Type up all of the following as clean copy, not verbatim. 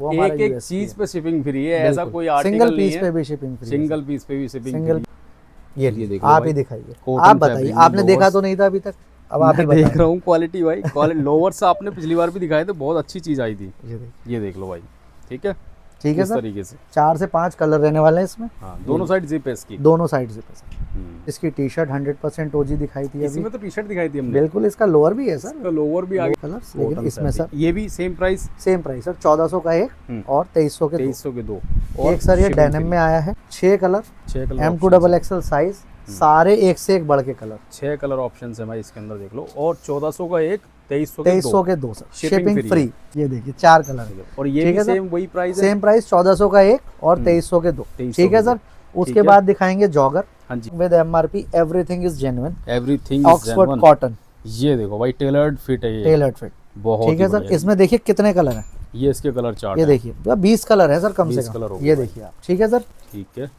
वो हमारा एक एक USP चीज है। पे शिपिंग फ्री है, ऐसा बिल्कुल। कोई आर्टिकल सिंगल नहीं पीस है। पे भी शिपिंग फ्री है। सिंगल पीस पे भी शिपिंग सिंगल ये ये देख लो आप भाई, ही दिखाइए, कॉटन आप बताइए, फैब्रिक में आपने देखा लोवर्स। तो नहीं था अभी तक, अब आप ही मैं देख बताएं। रहा हूँ क्वालिटी भाई, क्वालिटी लोवर्स आपने पिछली बार भी दिखाए थे, बहुत अच्छी चीज आई थी। ये देखिए, ये देख लो भाई, ठीक है, ठीक है इस सर। तरीके से। 4 से 5 कलर रहने वाले हैं इसमें। हाँ, ये दोनों लीजिए। साइड जिप है इसकी। दोनों साइड से सर। हम्म। इसकी टी शर्ट 100% ओजी दिखाई थी इसी अभी। में तो टी शर्ट दिखाई थी हमने। बिल्कुल, इसका लोअर भी है सर। इसका लोवर भी आ गया, कलर्स, लेकिन कॉटन इसमें सर फैब्रिक। ये भी same price, same price sir, 1400 का एक और 2300 के 2300 के दो। दो। एक सर ये डेनिम में आया है, 6 कलर, 6 कलर M2XXL साइज, सारे एक से एक बढ़ के कलर। 6 कलर ऑप्शन है भाई इसके अंदर, देख लो। और 1400 का एक, 2300 के दो sir, Shipping shipping free free. ये देखिए 4 कलर है। और ये ठीक भी है सर? सेम वही प्राइस है। सेम प्राइस 1400 का एक और 2300 के दो। 2300 ठीक है के सर। दो। उसके ठीक है। बाद दिखाएंगे जॉगर हाँ जी, with MRP, everything is genuine, everything is Oxford genuine. Cotton, ये देखो भाई, टेलर्ड फिट है ये, टेलर्ड फिट। बहुत ठीक है ही सर। बढ़िया। इसमें देखिए कितने कलर हैं, ये इसके कलर चार्ट ये है। देखिए 20 कलर है सर कम से 20 कलर कम। हो गए ये भाई। देखिए आप। ठीक है सर। ठीक है।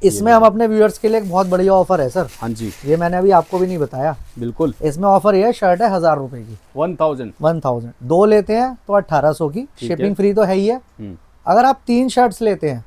इसमें हम अपने व्यूअर्स के लिए एक बहुत बढ़िया ऑफर है सर, हाँ जी, ये मैंने अभी आपको भी नहीं बताया। बिल्कुल। इसमें ऑफर ये है, शर्ट है 1000 रुपए की, 1000। 1000 दो लेते हैं तो 1800 की, ठीक है। शिपिंग फ्री तो है ही है। हम्म, अगर आप 3 शर्ट्स लेते हैं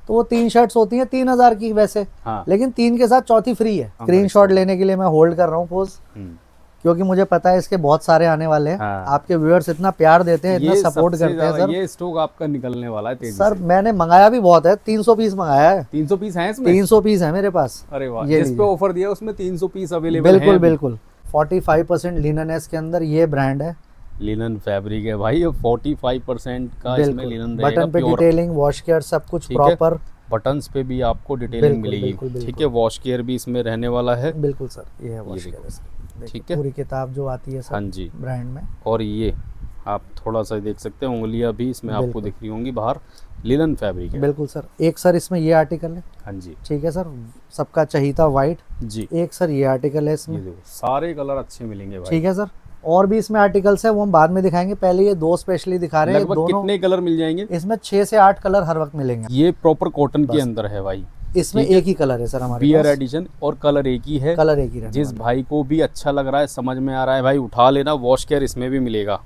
तो वो 3 शर्ट्स होती हैं 3000 की वैसे, हाँ। लेकिन 3 के साथ चौथी फ्री है। स्क्रीनशॉट लेने के लिए मैं होल्ड कर रहा हूँ पोज, हम्म। क्योंकि मुझे पता है इसके बहुत सारे आने वाले हैं। हाँ। आपके व्यूअर्स इतना प्यार देते हैं, इतना ये सपोर्ट सबसे करते हैं ज्यादा सर। ये स्टॉक आपका निकलने वाला है तेजी सर से। मैंने मंगाया भी बहुत है, 300 पीस मंगाया है। 300 पीस हैं इसमें? 300 पीस है मेरे पास। अरे वाह, ये जिस पे लीजिए। ऑफर दिया उसमें 300 पीस अवेलेबल हैं। बिल्कुल बिल्कुल। 45% लिनन है इसके अंदर, ये ब्रांड है। लिनन फैब्रिक है भाई, ये 45% का इसमें बिल्कुल, लिनन रहेगा, बटन पे प्योर। डिटेलिंग, वॉश केयर सब कुछ ठीक है। प्रॉपर। बटन्स पे भी आपको डिटेलिंग बिल्कुल, मिलेगी। बिल्कुल, बिल्कुल। ठीक है, वॉश केयर भी इसमें रहने वाला है। बिल्कुल सर, ये है वॉश देखो। केयर इसकी। देखिए, ठीक है। पूरी किताब जो आती है सर हाँ जी। ब्रांड में। और ये आप थोड़ा सा देख सकते हैं, उंगलियां भी इसमें आपको बिल्कुल। दिख रही होंगी बाहर। लिनन फैब्रिक है। बिल्कुल सर। एक सर इसमें ये आर्टिकल है। हाँ जी, ठीक है सर, सबका चाहिए वाइट। जी। एक सर ये आर्टिकल है ये इसमें। देखो, सारे कलर अच्छे मिलेंगे भाई। ठीक है सर। और भी इसमें आर्टिकल्स है, वो हम बाद में दिखाएंगे, पहले ये दो स्पेशली दिखा रहे हैं। लगभग दोनों कितने कलर मिल जाएंगे? इसमें 6 से 8 कलर हर वक्त मिलेंगे। ये प्रॉपर कॉटन के अंदर है भाई। इसमें ठीक है। एक ही कलर है सर हमारे बियर पास। एडिशन, और कलर एक ही है। कलर एक ही रहने जिस वाला भाई को भी अच्छा लग रहा है, समझ में आ रहा है भाई, उठा लेना। वॉश केयर इसमें भी मिलेगा,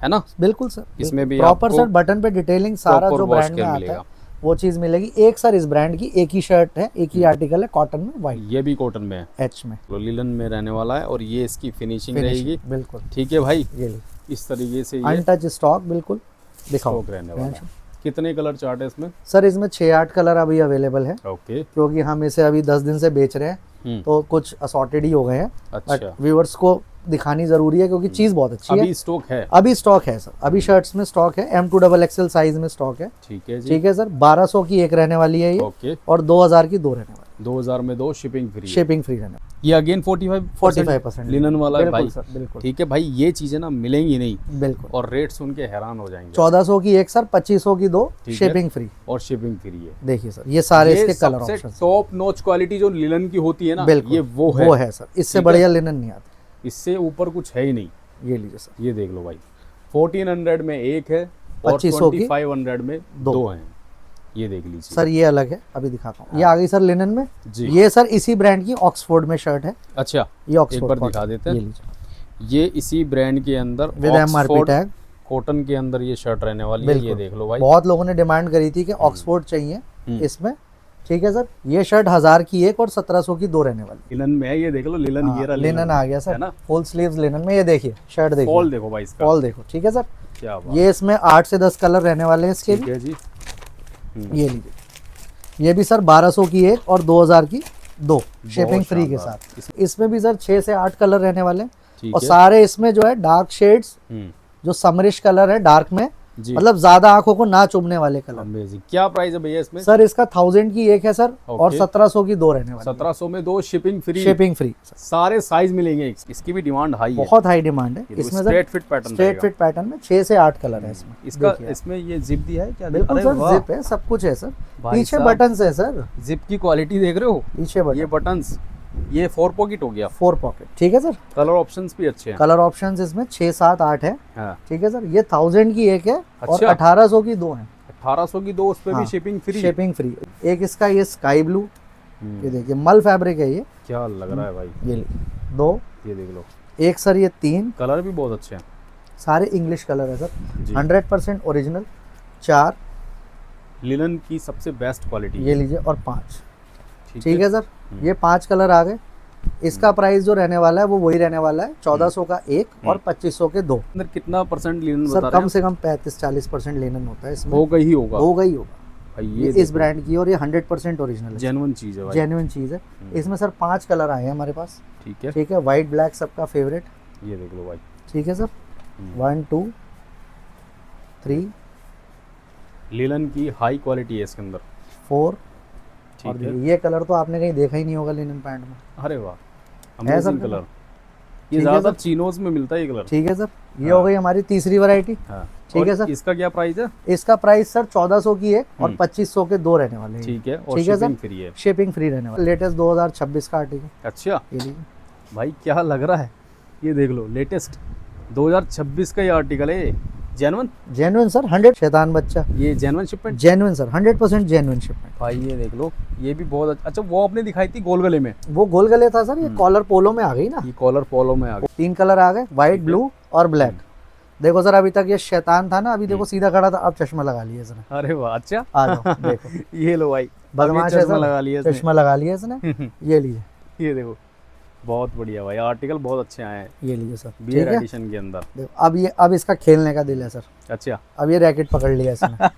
है ना? है। बिल्कुल सर। इसमें भी प्रॉपर आपको सर बटन पे डिटेलिंग सारा proper जो wash ब्रांड में care आता मिलेगा। है वो चीज मिलेगी। एक सर इस ब्रांड की एक ही शर्ट है, एक ही आर्टिकल है, कॉटन में वाइट ये भी कॉटन में है, एच में तो लिलन में रहने वाला है। और ये इसकी फिनिशिंग रहेगी। बिल्कुल। ठीक है भाई, ये ली इस तरीके से ये अनटच स्टॉक, बिल्कुल दिखाओ। स्टॉक रहने वाला है। कितने कलर चार्ट है इसमें? सर इसमें 6-8 कलर अभी अवेलेबल है, ओके। क्योंकि हम इसे अभी 10 दिन से बेच रहे हैं तो कुछ असॉर्टेड ही हो गए हैं। अच्छा, बट व्यूअर्स को दिखानी जरूरी है क्योंकि चीज बहुत अच्छी है। अभी स्टॉक है? अभी स्टॉक है सर, अभी शर्ट्स में स्टॉक है, M2XXL साइज में स्टॉक है। ठीक है जी। ठीक है सर। 1200 की एक रहने वाली है ये, ओके। और 2000 की दो रहने वाली, 2000 में दो, शिपिंग फ्री है। शिपिंग फ्री रहने वाली। ये अगेन 45% लिनन वाला है भाई। सर बिल्कुल। ठीक है भाई, ये चीजें ना मिलेंगी नहीं, बिल्कुल। और रेट सुन के हैरान हो जाएंगे। 1400 की एक सर, 2500 की दो, ठीक है। Shipping free. और शिपिंग फ्री है। देखिए सर, ये सारे ये इसके कलर सबसे ऑप्शन। टॉप नॉच क्वालिटी जो लिनन की होती है ना, बिल्कुल, ये वो है। सर, इससे ठीक बढ़िया लिनन नहीं आता। इससे ऊपर कुछ है ही नहीं। ये लीजिए सर, ये देख लो भाई, 1400 में एक है और 2500 की 2500 में दो हैं। ये देख लीजिए सर, ये अलग है, अभी दिखाता हूँ। ये आ गई सर लिनन में जी। ये सर इसी ब्रांड की ऑक्सफोर्ड में शर्ट है। अच्छा, ये एक ऑक्सफोर्ड बार दिखा देते ये हैं। लीजिए, ये इसी ब्रांड के अंदर विद MRP टैग, कॉटन के अंदर ये शर्ट रहने वाली है। ये देख लो भाई, बहुत लोगों ने डिमांड करी थी कि ऑक्सफोर्ड चाहिए इसमें। ठीक है सर। ये शर्ट 1000 की एक और 1700 की दो रहने वाली। लिनन में है। ये देख लो, लिनन ये रहा, लिनन आ गया है सर, ना? फुल स्लीव्स लिनन में। ये देखिए शर्ट, देखिए फॉल देखो भाई इसका, फॉल देखो। ठीक है सर। क्या बात। ये इसमें 8 से 10 कलर रहने वाले हैं इसके ठीक भी। है जी। ये लीजिए, ये भी सर 1200 की एक और 2000 की दो, शिपिंग फ्री के शानदार। साथ। इसमें भी सर 6 से 8 कलर रहने वाले हैं, ठीक और है। सारे इसमें जो है डार्क शेड्स, हम्म, जो समरिश कलर है डार्क में, जी। मतलब ज्यादा आंखों को ना चुभने वाले कलर। अमेजिंग। क्या प्राइस है भैया इसमें? सर इसका 1000 की एक है सर, और ओके। 1700 की दो रहने वाली, 1700 में दो, शिपिंग फ्री, शिपिंग फ्री। सारे साइज मिलेंगे। इसकी भी डिमांड हाई है। बहुत हाई डिमांड है इसमें sir. Straight fit pattern straight fit pattern में 6 से 8 कलर है इसमें। इसका। देखिए आप। इसमें ये जिप दिया है क्या? बिल्कुल अरे सर, वाह। जिप है, सब कुछ है सर। भाई पीछे साहब। बटन्स है सर, जिप की क्वालिटी देख रहे हो? पीछे ये बटन, बटन्स, ये 4 पॉकेट हो गया। 4 पॉकेट। ठीक है सर। कलर ऑप्शंस भी अच्छे हैं। कलर ऑप्शंस इसमें 6, 7, 8 है। हाँ। ठीक है सर। ये 1000 की एक है और अच्छा। 1800 की दो है, 1800 की दो, उस पे हाँ, भी शिपिंग फ्री। Shipping free. एक इसका ये स्काई ब्लू, ये देखिए मल फैब्रिक है ये। क्या लग रहा है भाई, ये लीजिए, दो। ये देख लो, एक सर ये 3, कलर भी बहुत अच्छे हैं। सारे इंग्लिश कलर है सर, जी। 100% ओरिजिनल। 4, लिनन की सबसे बेस्ट क्वालिटी। ये लीजिए, और 5। ठीक है सर, ये 5 कलर आ गए। इसका प्राइस जो रहने वाला है वो वही रहने वाला है, 1400 का एक और 2500 के दो। अंदर कितना परसेंट लिनन बता सर रहे कम हैं? से कम 35-40% लिनन होता है इसमें। होगा ही होगा। होगा ही होगा। भाई ये इस देखो, ब्रांड की, और ये 100% ओरिजिनल है, जेन्युइन चीज है भाई। जेन्युइन चीज़ है। इसमें सर 5 कलर आए हैं हमारे पास। ठीक है, ठीक है, वाइट ब्लैक सबका फेवरेट। ये देख लो भाई। ठीक है सर, 1 2 3 लिनन की हाई क्वालिटी है इसके अंदर। 4। ठीक और है। ये कलर तो आपने कहीं देखा ही नहीं होगा लिनन पैंट में। अरे वाह, है सर अमेजिंग कलर। कलर। ठीक ये है ज्यादातर सर। चीनोज में मिलता है ये कलर। ठीक है सर, ये हाँ। हो गई हमारी तीसरी वैरायटी। हाँ। ठीक और है सर। इसका क्या प्राइस है? इसका प्राइस सर 1400 की एक और 2500 के दो रहने वाले हैं। ठीक है, और ठीक है सर। शिपिंग फ्री है। शिपिंग फ्री रहने वाला, लेटेस्ट 2026 का आर्टिकल। अच्छा ये लीजिए, भाई, क्या लग रहा है, ये देख लो, लेटेस्ट 2026 का ये आर्टिकल है। जेन्युइन, जेन्युइन सर, 100 शैतान बच्चा, ये genuine shipment. Genuine sir, 100% genuine shipment. भाई ये देख लो, ये भी बहुत अच्छा। वो आपने दिखाई थी गोल गले में, वो गोल गले था सर, ये कॉलर पोलो में आ गई ना। ये कॉलर पोलो में आ गया। 3 कलर आ गए, व्हाइट, ब्लू और ब्लैक। देखो सर, अभी तक ये शैतान था ना, अभी देखो सीधा खड़ा था, अब चश्मा लगा लिया इसने। अरे वाह, अच्छा। आ जाओ देखो, ये लो भाई, बदमाश अब ये है चश्मा सर, लगा लिया इसने। चश्मा लगा लिया इसने। ये लीजिए, ये देखो, बहुत बढ़िया भाई, आर्टिकल बहुत अच्छे आए हैं ये लीजिए सर। बियर ठीक है, एडिशन के अंदर। देखो अब इसका खेलने का दिल है सर। अच्छा अब ये रैकेट पकड़ लिया इसने।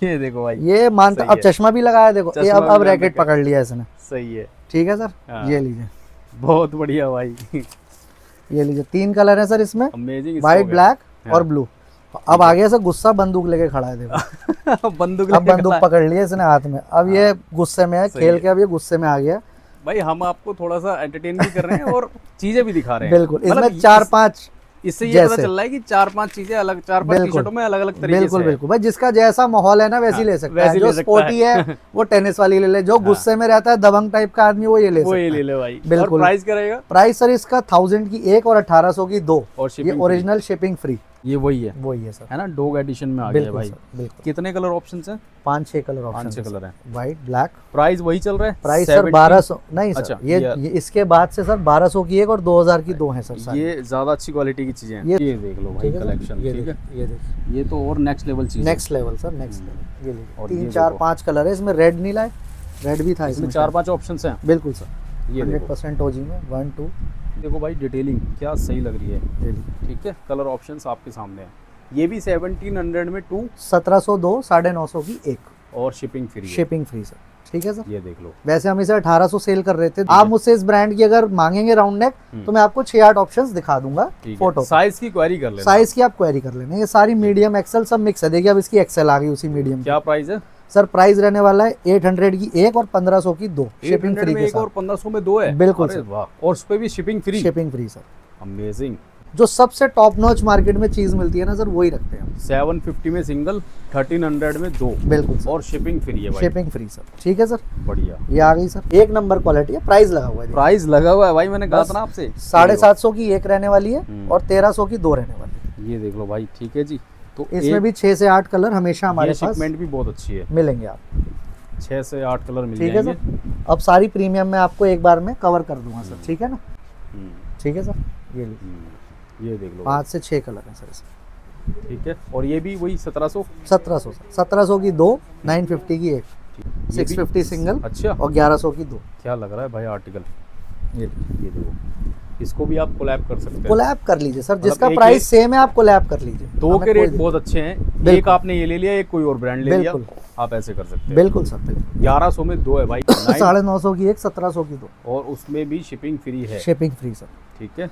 ये देखो भाई, ये मानता, सही अब है। चश्मा भी लगाया, देखो ये चश्मा अब भी रैकेट लगा पकड़ लिया इसने। सही है, ठीक है सर, हाँ। ये लीजिए, बहुत बढ़िया भाई। ये लीजिए। 3 कलर है सर इसमें, अमेजिंग। व्हाइट, ब्लैक हाँ। और ब्लू। अब आ गया सर गुस्सा, बंदूक लेके खड़ा है देखो। बंदूक अब लेके बंदूक खड़ा है। पकड़ लिया इसने हाथ में, अब ये गुस्से में है, सही खेल है। के अब ये गुस्से में आ गया। भाई हम आपको थोड़ा सा एंटरटेन भी कर रहे हैं और चीजें भी दिखा रहे हैं। बिल्कुल, मतलब इसमें 4-5 इससे ये पता जैसे। चल रहा है कि 4-5 चीजें अलग, 4-5 टी बिल्कुल। शर्टों में अलग अलग तरीके बिल्कुल से है। बिल्कुल भाई, जिसका जैसा माहौल है ना वैसी हाँ, ले सकता वैसी है। जो ले सकता स्पोर्टी है वो टेनिस वाली ले ले, जो गुस्से में रहता है दबंग टाइप का आदमी वो ये ले वो सकता ये है। ले ले भाई। बिल्कुल। और प्राइस क्या रहेगा? प्राइस सर इसका 1000 की एक और 1800 की दो। और ये शिपिंग ओरिजिनल शिपिंग फ्री, ये वही है, वही है सर। है ना, डॉग एडिशन में आ गया है बिल्कुल भाई। सर, बिल्कुल। कितने कलर ऑप्शंस हैं? 5-6 कलर 5-6 ऑप्शन कलर हैं। White, black. प्राइस वही चल रहा है? Price sir 70? 1200 नहीं सर, अच्छा, ये इसके बाद से सर 1200 की एक और 2000 की दो हैं सर सारी। ये ज्यादा अच्छी क्वालिटी की चीजें हैं। ये- ये देख लो भाई ठीक है सर, कलेक्शन। ये ठीक है, देखिए, ये देखिए, ये तो और नेक्स्ट लेवल चीज है। Next level sir, next level. ये और लीजिए, ये 3-4-5 कलर है इसमें। रेड नहीं लाए, रेड भी था इसमें इसमें। 4-5 ऑप्शंस हैं। बिल्कुल सर, ये देखो, 100% ओजी में 1 2। देखो भाई, डिटेलिंग क्या सही लग रही है। ये लीजिए, ठीक है, कलर ऑप्शंस आपके सामने हैं। ये भी 1700 में 2 1702 950 की एक और शिपिंग फ्री है। Shipping free sir. ठीक है सर, ये देख लो। वैसे हम इसे 1800 सेल कर रहे थे। आप मुझसे इस ब्रांड की अगर मांगेंगे राउंड नेक तो मैं आपको 6-8 ऑप्शंस दिखा दूंगा ठीक फोटो। है, साइज की क्वेरी कर लेना। साइज की आप क्वेरी कर लेना, ये सारी मीडियम एक्सेल सब मिक्स है। देखिए अब इसकी एक्सेल आ गई उसी मीडियम की। क्या प्राइस है? सर प्राइस रहने वाला है 800 की एक और 1500 की दो, शिपिंग 800 फ्री में के एक और साथ। 1500 में दो है। बिल्कुल अरे सर। वाह, और उस पे भी shipping free. Shipping free sir. Amazing. जो सबसे टॉप नॉच मार्केट में चीज मिलती है ना सर, वही रखते हैं हम। 750 में सिंगल, 1300 में दो, बिल्कुल सर, और शिपिंग फ्री है भाई। Shipping free sir. ठीक है सर, बढ़िया। ये आ गई सर, एक नंबर क्वालिटी है। प्राइस लगा हुआ है, प्राइस लगा हुआ है भाई, मैंने कहा बस था ना आपसे। 750 की एक रहने वाली है और 1300 की दो रहने वाली है। ये देख लो भाई। ठीक है जी, तो इसमें भी 6 से 8 कलर हमेशा हमारे पास शिपमेंट भी बहुत अच्छी है। मिलेंगे आप। 6 से 8 कलर मिल ठीक है जाएंगे। सर, अब सारी प्रीमियम में आपको एक बार में कवर कर दूंगा सर। ठीक है ना, हम्म, ठीक है सर। ये लीजिए, ये देख लो। 5 से 6 कलर हैं सर इसमें। ठीक है, और ये भी वही 1700। 1700 सर, 1700 की दो, 950 की एक, ये भी- 650 सिंगल अच्छा, और 1100 की दो। क्या लग रहा है भाई आर्टिकल। ये लीजिए, ये देखो, इसको भी आप कोलैब कर सकते हैं। कोलैब कर लीजिए सर, जिसका एक- प्राइस सेम है आप कोलैब कर लीजिए। दो हमें के कोई रेट बहुत अच्छे हैं। बिल्कुल। एक आपने ये ले लिया, एक कोई और ब्रांड ले लिया, बिल्कुल। आप ऐसे कर सकते हैं। बिल्कुल सर, बिल्कुल। 1100 में दो है भाई। 950 की एक, 1700 की दो, और उसमें भी शिपिंग फ्री है। Shipping free sir. ठीक है,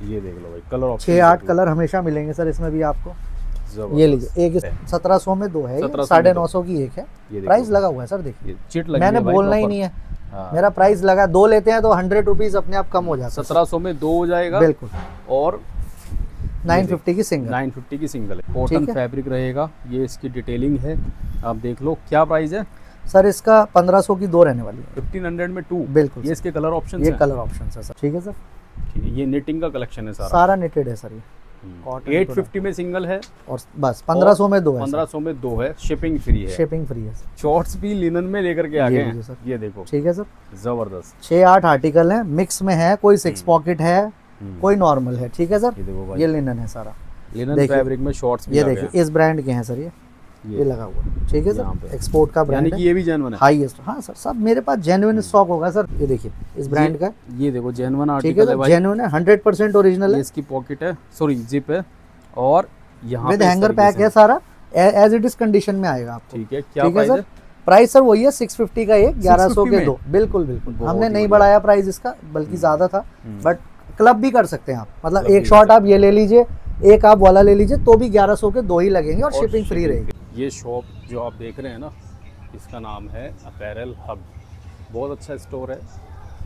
ये देख लो भाई, कलर ऑप्शन 6-8 कलर हमेशा मिलेंगे सर इसमें भी आपको। ये लीजिए, एक 1700 में दो है, 1700 में 950 की एक है। ये प्राइस देखो, लगा हुआ है सर, देखिए ये चिट लगी मैंने है भाई बोलना ही proper। नहीं है, हाँ। मेरा प्राइस लगा। दो लेते हैं तो 100 रुपीज अपने आप कम हो जाता है। 1700 में दो हो जाएगा। बिल्कुल। और 950 की सिंगल। 950 की सिंगल है। कॉटन ठीक है। फैब्रिक रहेगा। ये इसकी डिटेलिंग है, आप देख लो। क्या प्राइस है? सर इसका 1500 की दो रहने वाली है। 1500 में 2। बिल्कुल ये सर। इसके कलर ऑप्शन ये हैं। कलर ऑप्शन है सर। ठीक है सर, ठीक है, ये निटिंग का कलेक्शन है सारा। सारा निटेड है सर ये। cotton 850 में सिंगल है, और बस 1500 में दो है। 1500 में दो है, शिपिंग फ्री है। शिपिंग फ्री है सर। शॉर्ट्स भी लिनन में लेकर के आ ये गए लीजिए हैं। सर। ये देखो, ठीक है सर, जबरदस्त। 6-8 आर्टिकल हैं, मिक्स में है, कोई 6 पॉकेट है, कोई नॉर्मल है। ठीक है सर, ये देखो भाई, ये लिनन है सारा। लिनन देखिए, फैब्रिक में शॉर्ट्स भी ये आ गए देखिए इस ब्रांड के हैं सर, ये लगा हुआ है, ठीक है यहाँ सर, पे। एक्सपोर्ट का यानी ब्रांड कि है, ये भी जेन्युइन है। हाईएस्ट। हाँ सर, सब मेरे पास जेन्युइन स्टॉक होगा सर। ये देखिए इस ब्रांड का, ये देखो जेन्युइन ठीक है आर्टिकल है सर, भाई। जेन्युइन है, 100% ओरिजिनल ये है, इसकी पॉकेट है, सॉरी जिप है, और यहाँ विद पे इस हैंगर तरीके पैक से है सारा, एज इट इज कंडीशन में आएगा आपको। ठीक है। क्या ठीक है प्राइस सर, है? प्राइस सर वही है 650 का एक, 1100 650 के में? दो, बिल्कुल बिल्कुल। बहुत हमने ही नहीं बढ़िया। बढ़ाया प्राइस इसका, बल्कि ज्यादा था, बट क्लब भी कर सकते हैं आप, मतलब क्लब भी एक कर शॉट आप ये ले लीजिए, एक आप वाला ले लीजिए, तो भी 1100 के दो ही लगेंगे और और शिपिंग फ्री रहेगी। ये शॉप जो आप देख रहे हैं ना, इसका नाम है अपैरल हब। बहुत अच्छा स्टोर है,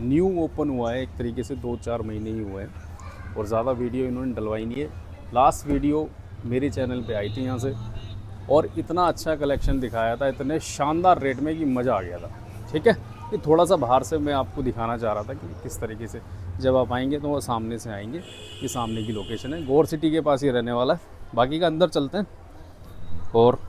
न्यू ओपन हुआ है, एक तरीके से 2-4 महीने ही हुए हैं, और ज़्यादा वीडियो इन्होंने डलवाई नहीं है। लास्ट वीडियो मेरे चैनल पे आई थी यहाँ से, और इतना अच्छा कलेक्शन दिखाया था, इतने शानदार रेट में कि मज़ा आ गया था। ठीक है, ये थोड़ा सा बाहर से मैं आपको दिखाना चाह रहा था कि किस तरीके से जब आप आएंगे तो वो सामने से आएंगे। ये सामने की लोकेशन है, गौर सिटी के पास ही रहने वाला है। बाकी का अंदर चलते हैं, और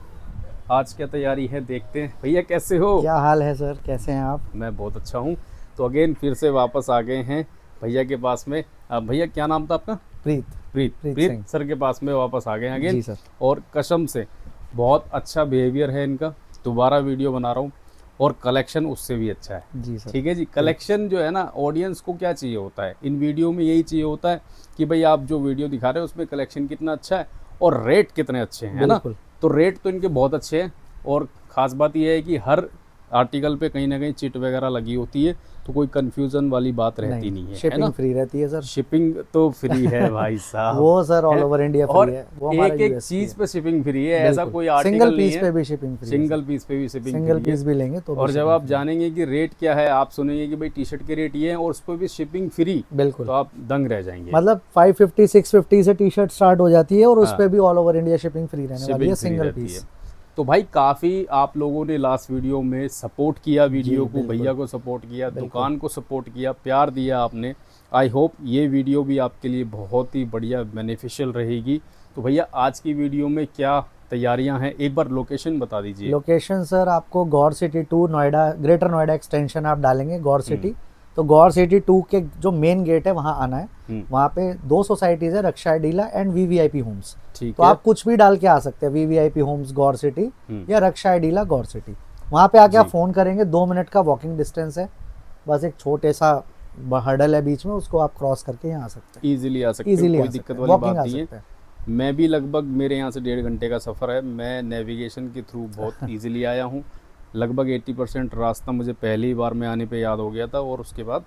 आज क्या तैयारी है देखते हैं। भैया कैसे हो? क्या हाल है सर, कैसे हैं आप? मैं बहुत अच्छा हूँ। तो अगेन फिर से वापस आ गए हैं भैया के पास में। भैया क्या नाम था आपका? प्रीत प्रीत सिंह। सर के पास में वापस आ गए हैं अगेन। जी सर। और कसम से बहुत अच्छा बिहेवियर है इनका, दोबारा वीडियो बना रहा हूँ, और कलेक्शन उससे भी अच्छा है। जी सर। ठीक है जी, कलेक्शन जो है ना, ऑडियंस को क्या चाहिए होता है इन वीडियो में, यही चाहिए होता है कि भाई आप जो वीडियो दिखा रहे हो उसमें कलेक्शन कितना अच्छा है और रेट कितने अच्छे हैं, है ना। बिल्कुल। तो रेट तो इनके बहुत अच्छे हैं, और ख़ास बात यह है कि हर आर्टिकल पे कहीं ना कहीं चिट वगैरह लगी होती है, तो कोई कंफ्यूजन वाली बात रहती नहीं है, है शिपिंग ना। फ्री रहती है सर। शिपिंग तो फ्री है भाई साहब। वो सर ऑल है? ओवर इंडिया और फ्री है, वो हमारा एक एक USP चीज है। पे शिपिंग फ्री है, ऐसा बिल्कुल। कोई आर्टिकल सिंगल नहीं पीस है। पे भी शिपिंग फ्री है, सिंगल पीस पे भी शिपिंग सिंगल फ्री पीस है। भी लेंगे तो भी और जब shipping आप free जानेंगे कि रेट क्या है, आप सुनेंगे कि भाई टी शर्ट के रेट ये हैं और उस पर भी शिपिंग फ्री, है। बिल्कुल, तो आप दंग रह जाएंगे। मतलब 550 650 से टी शर्ट स्टार्ट हो जाती है, और उस हाँ। पे भी all over India shipping free रहने वाली शिपिंग है, फ्री सिंगल रहती पीस। है। तो भाई काफ़ी आप लोगों ने लास्ट वीडियो में सपोर्ट किया, वीडियो को, बिल्कुल। भैया को सपोर्ट किया, बिल्कुल। दुकान को सपोर्ट किया, प्यार दिया आपने। आई होप ये वीडियो भी आपके लिए बहुत ही बढ़िया बेनिफिशियल रहेगी। तो भैया आज की वीडियो में क्या तैयारियां हैं, एक बार लोकेशन बता दीजिए। लोकेशन सर आपको Gaur city 2 Noida, greater Noida extension आप डालेंगे गौर सिटी, तो गौर सिटी 2 के जो मेन गेट है वहाँ आना है। वहाँ पे 2 सोसाइटीज है, रक्षा डीला एंड VVIP होम्स। ठीक तो है। आप कुछ भी डाल के आ सकते हैं, VVIP होम्स गौर सिटी या रक्षा डीला गौर सिटी। वहाँ पे आके आप फ़ोन करेंगे, 2 मिनट का वॉकिंग डिस्टेंस है, बस एक छोटे सा हर्डल है बीच में, उसको आप क्रॉस करके यहाँ आ सकते हैं, ईजिली आ सकते हैं, इजीली कोई दिक्कत वाली वॉकिंग बात आ नहीं है। सकते हैं। मैं भी लगभग, मेरे यहाँ से 1.5 घंटे का सफ़र है, मैं नेविगेशन के थ्रू बहुत इजीली आया हूँ। लगभग 80% रास्ता मुझे पहली बार में आने पे याद हो गया था, और उसके बाद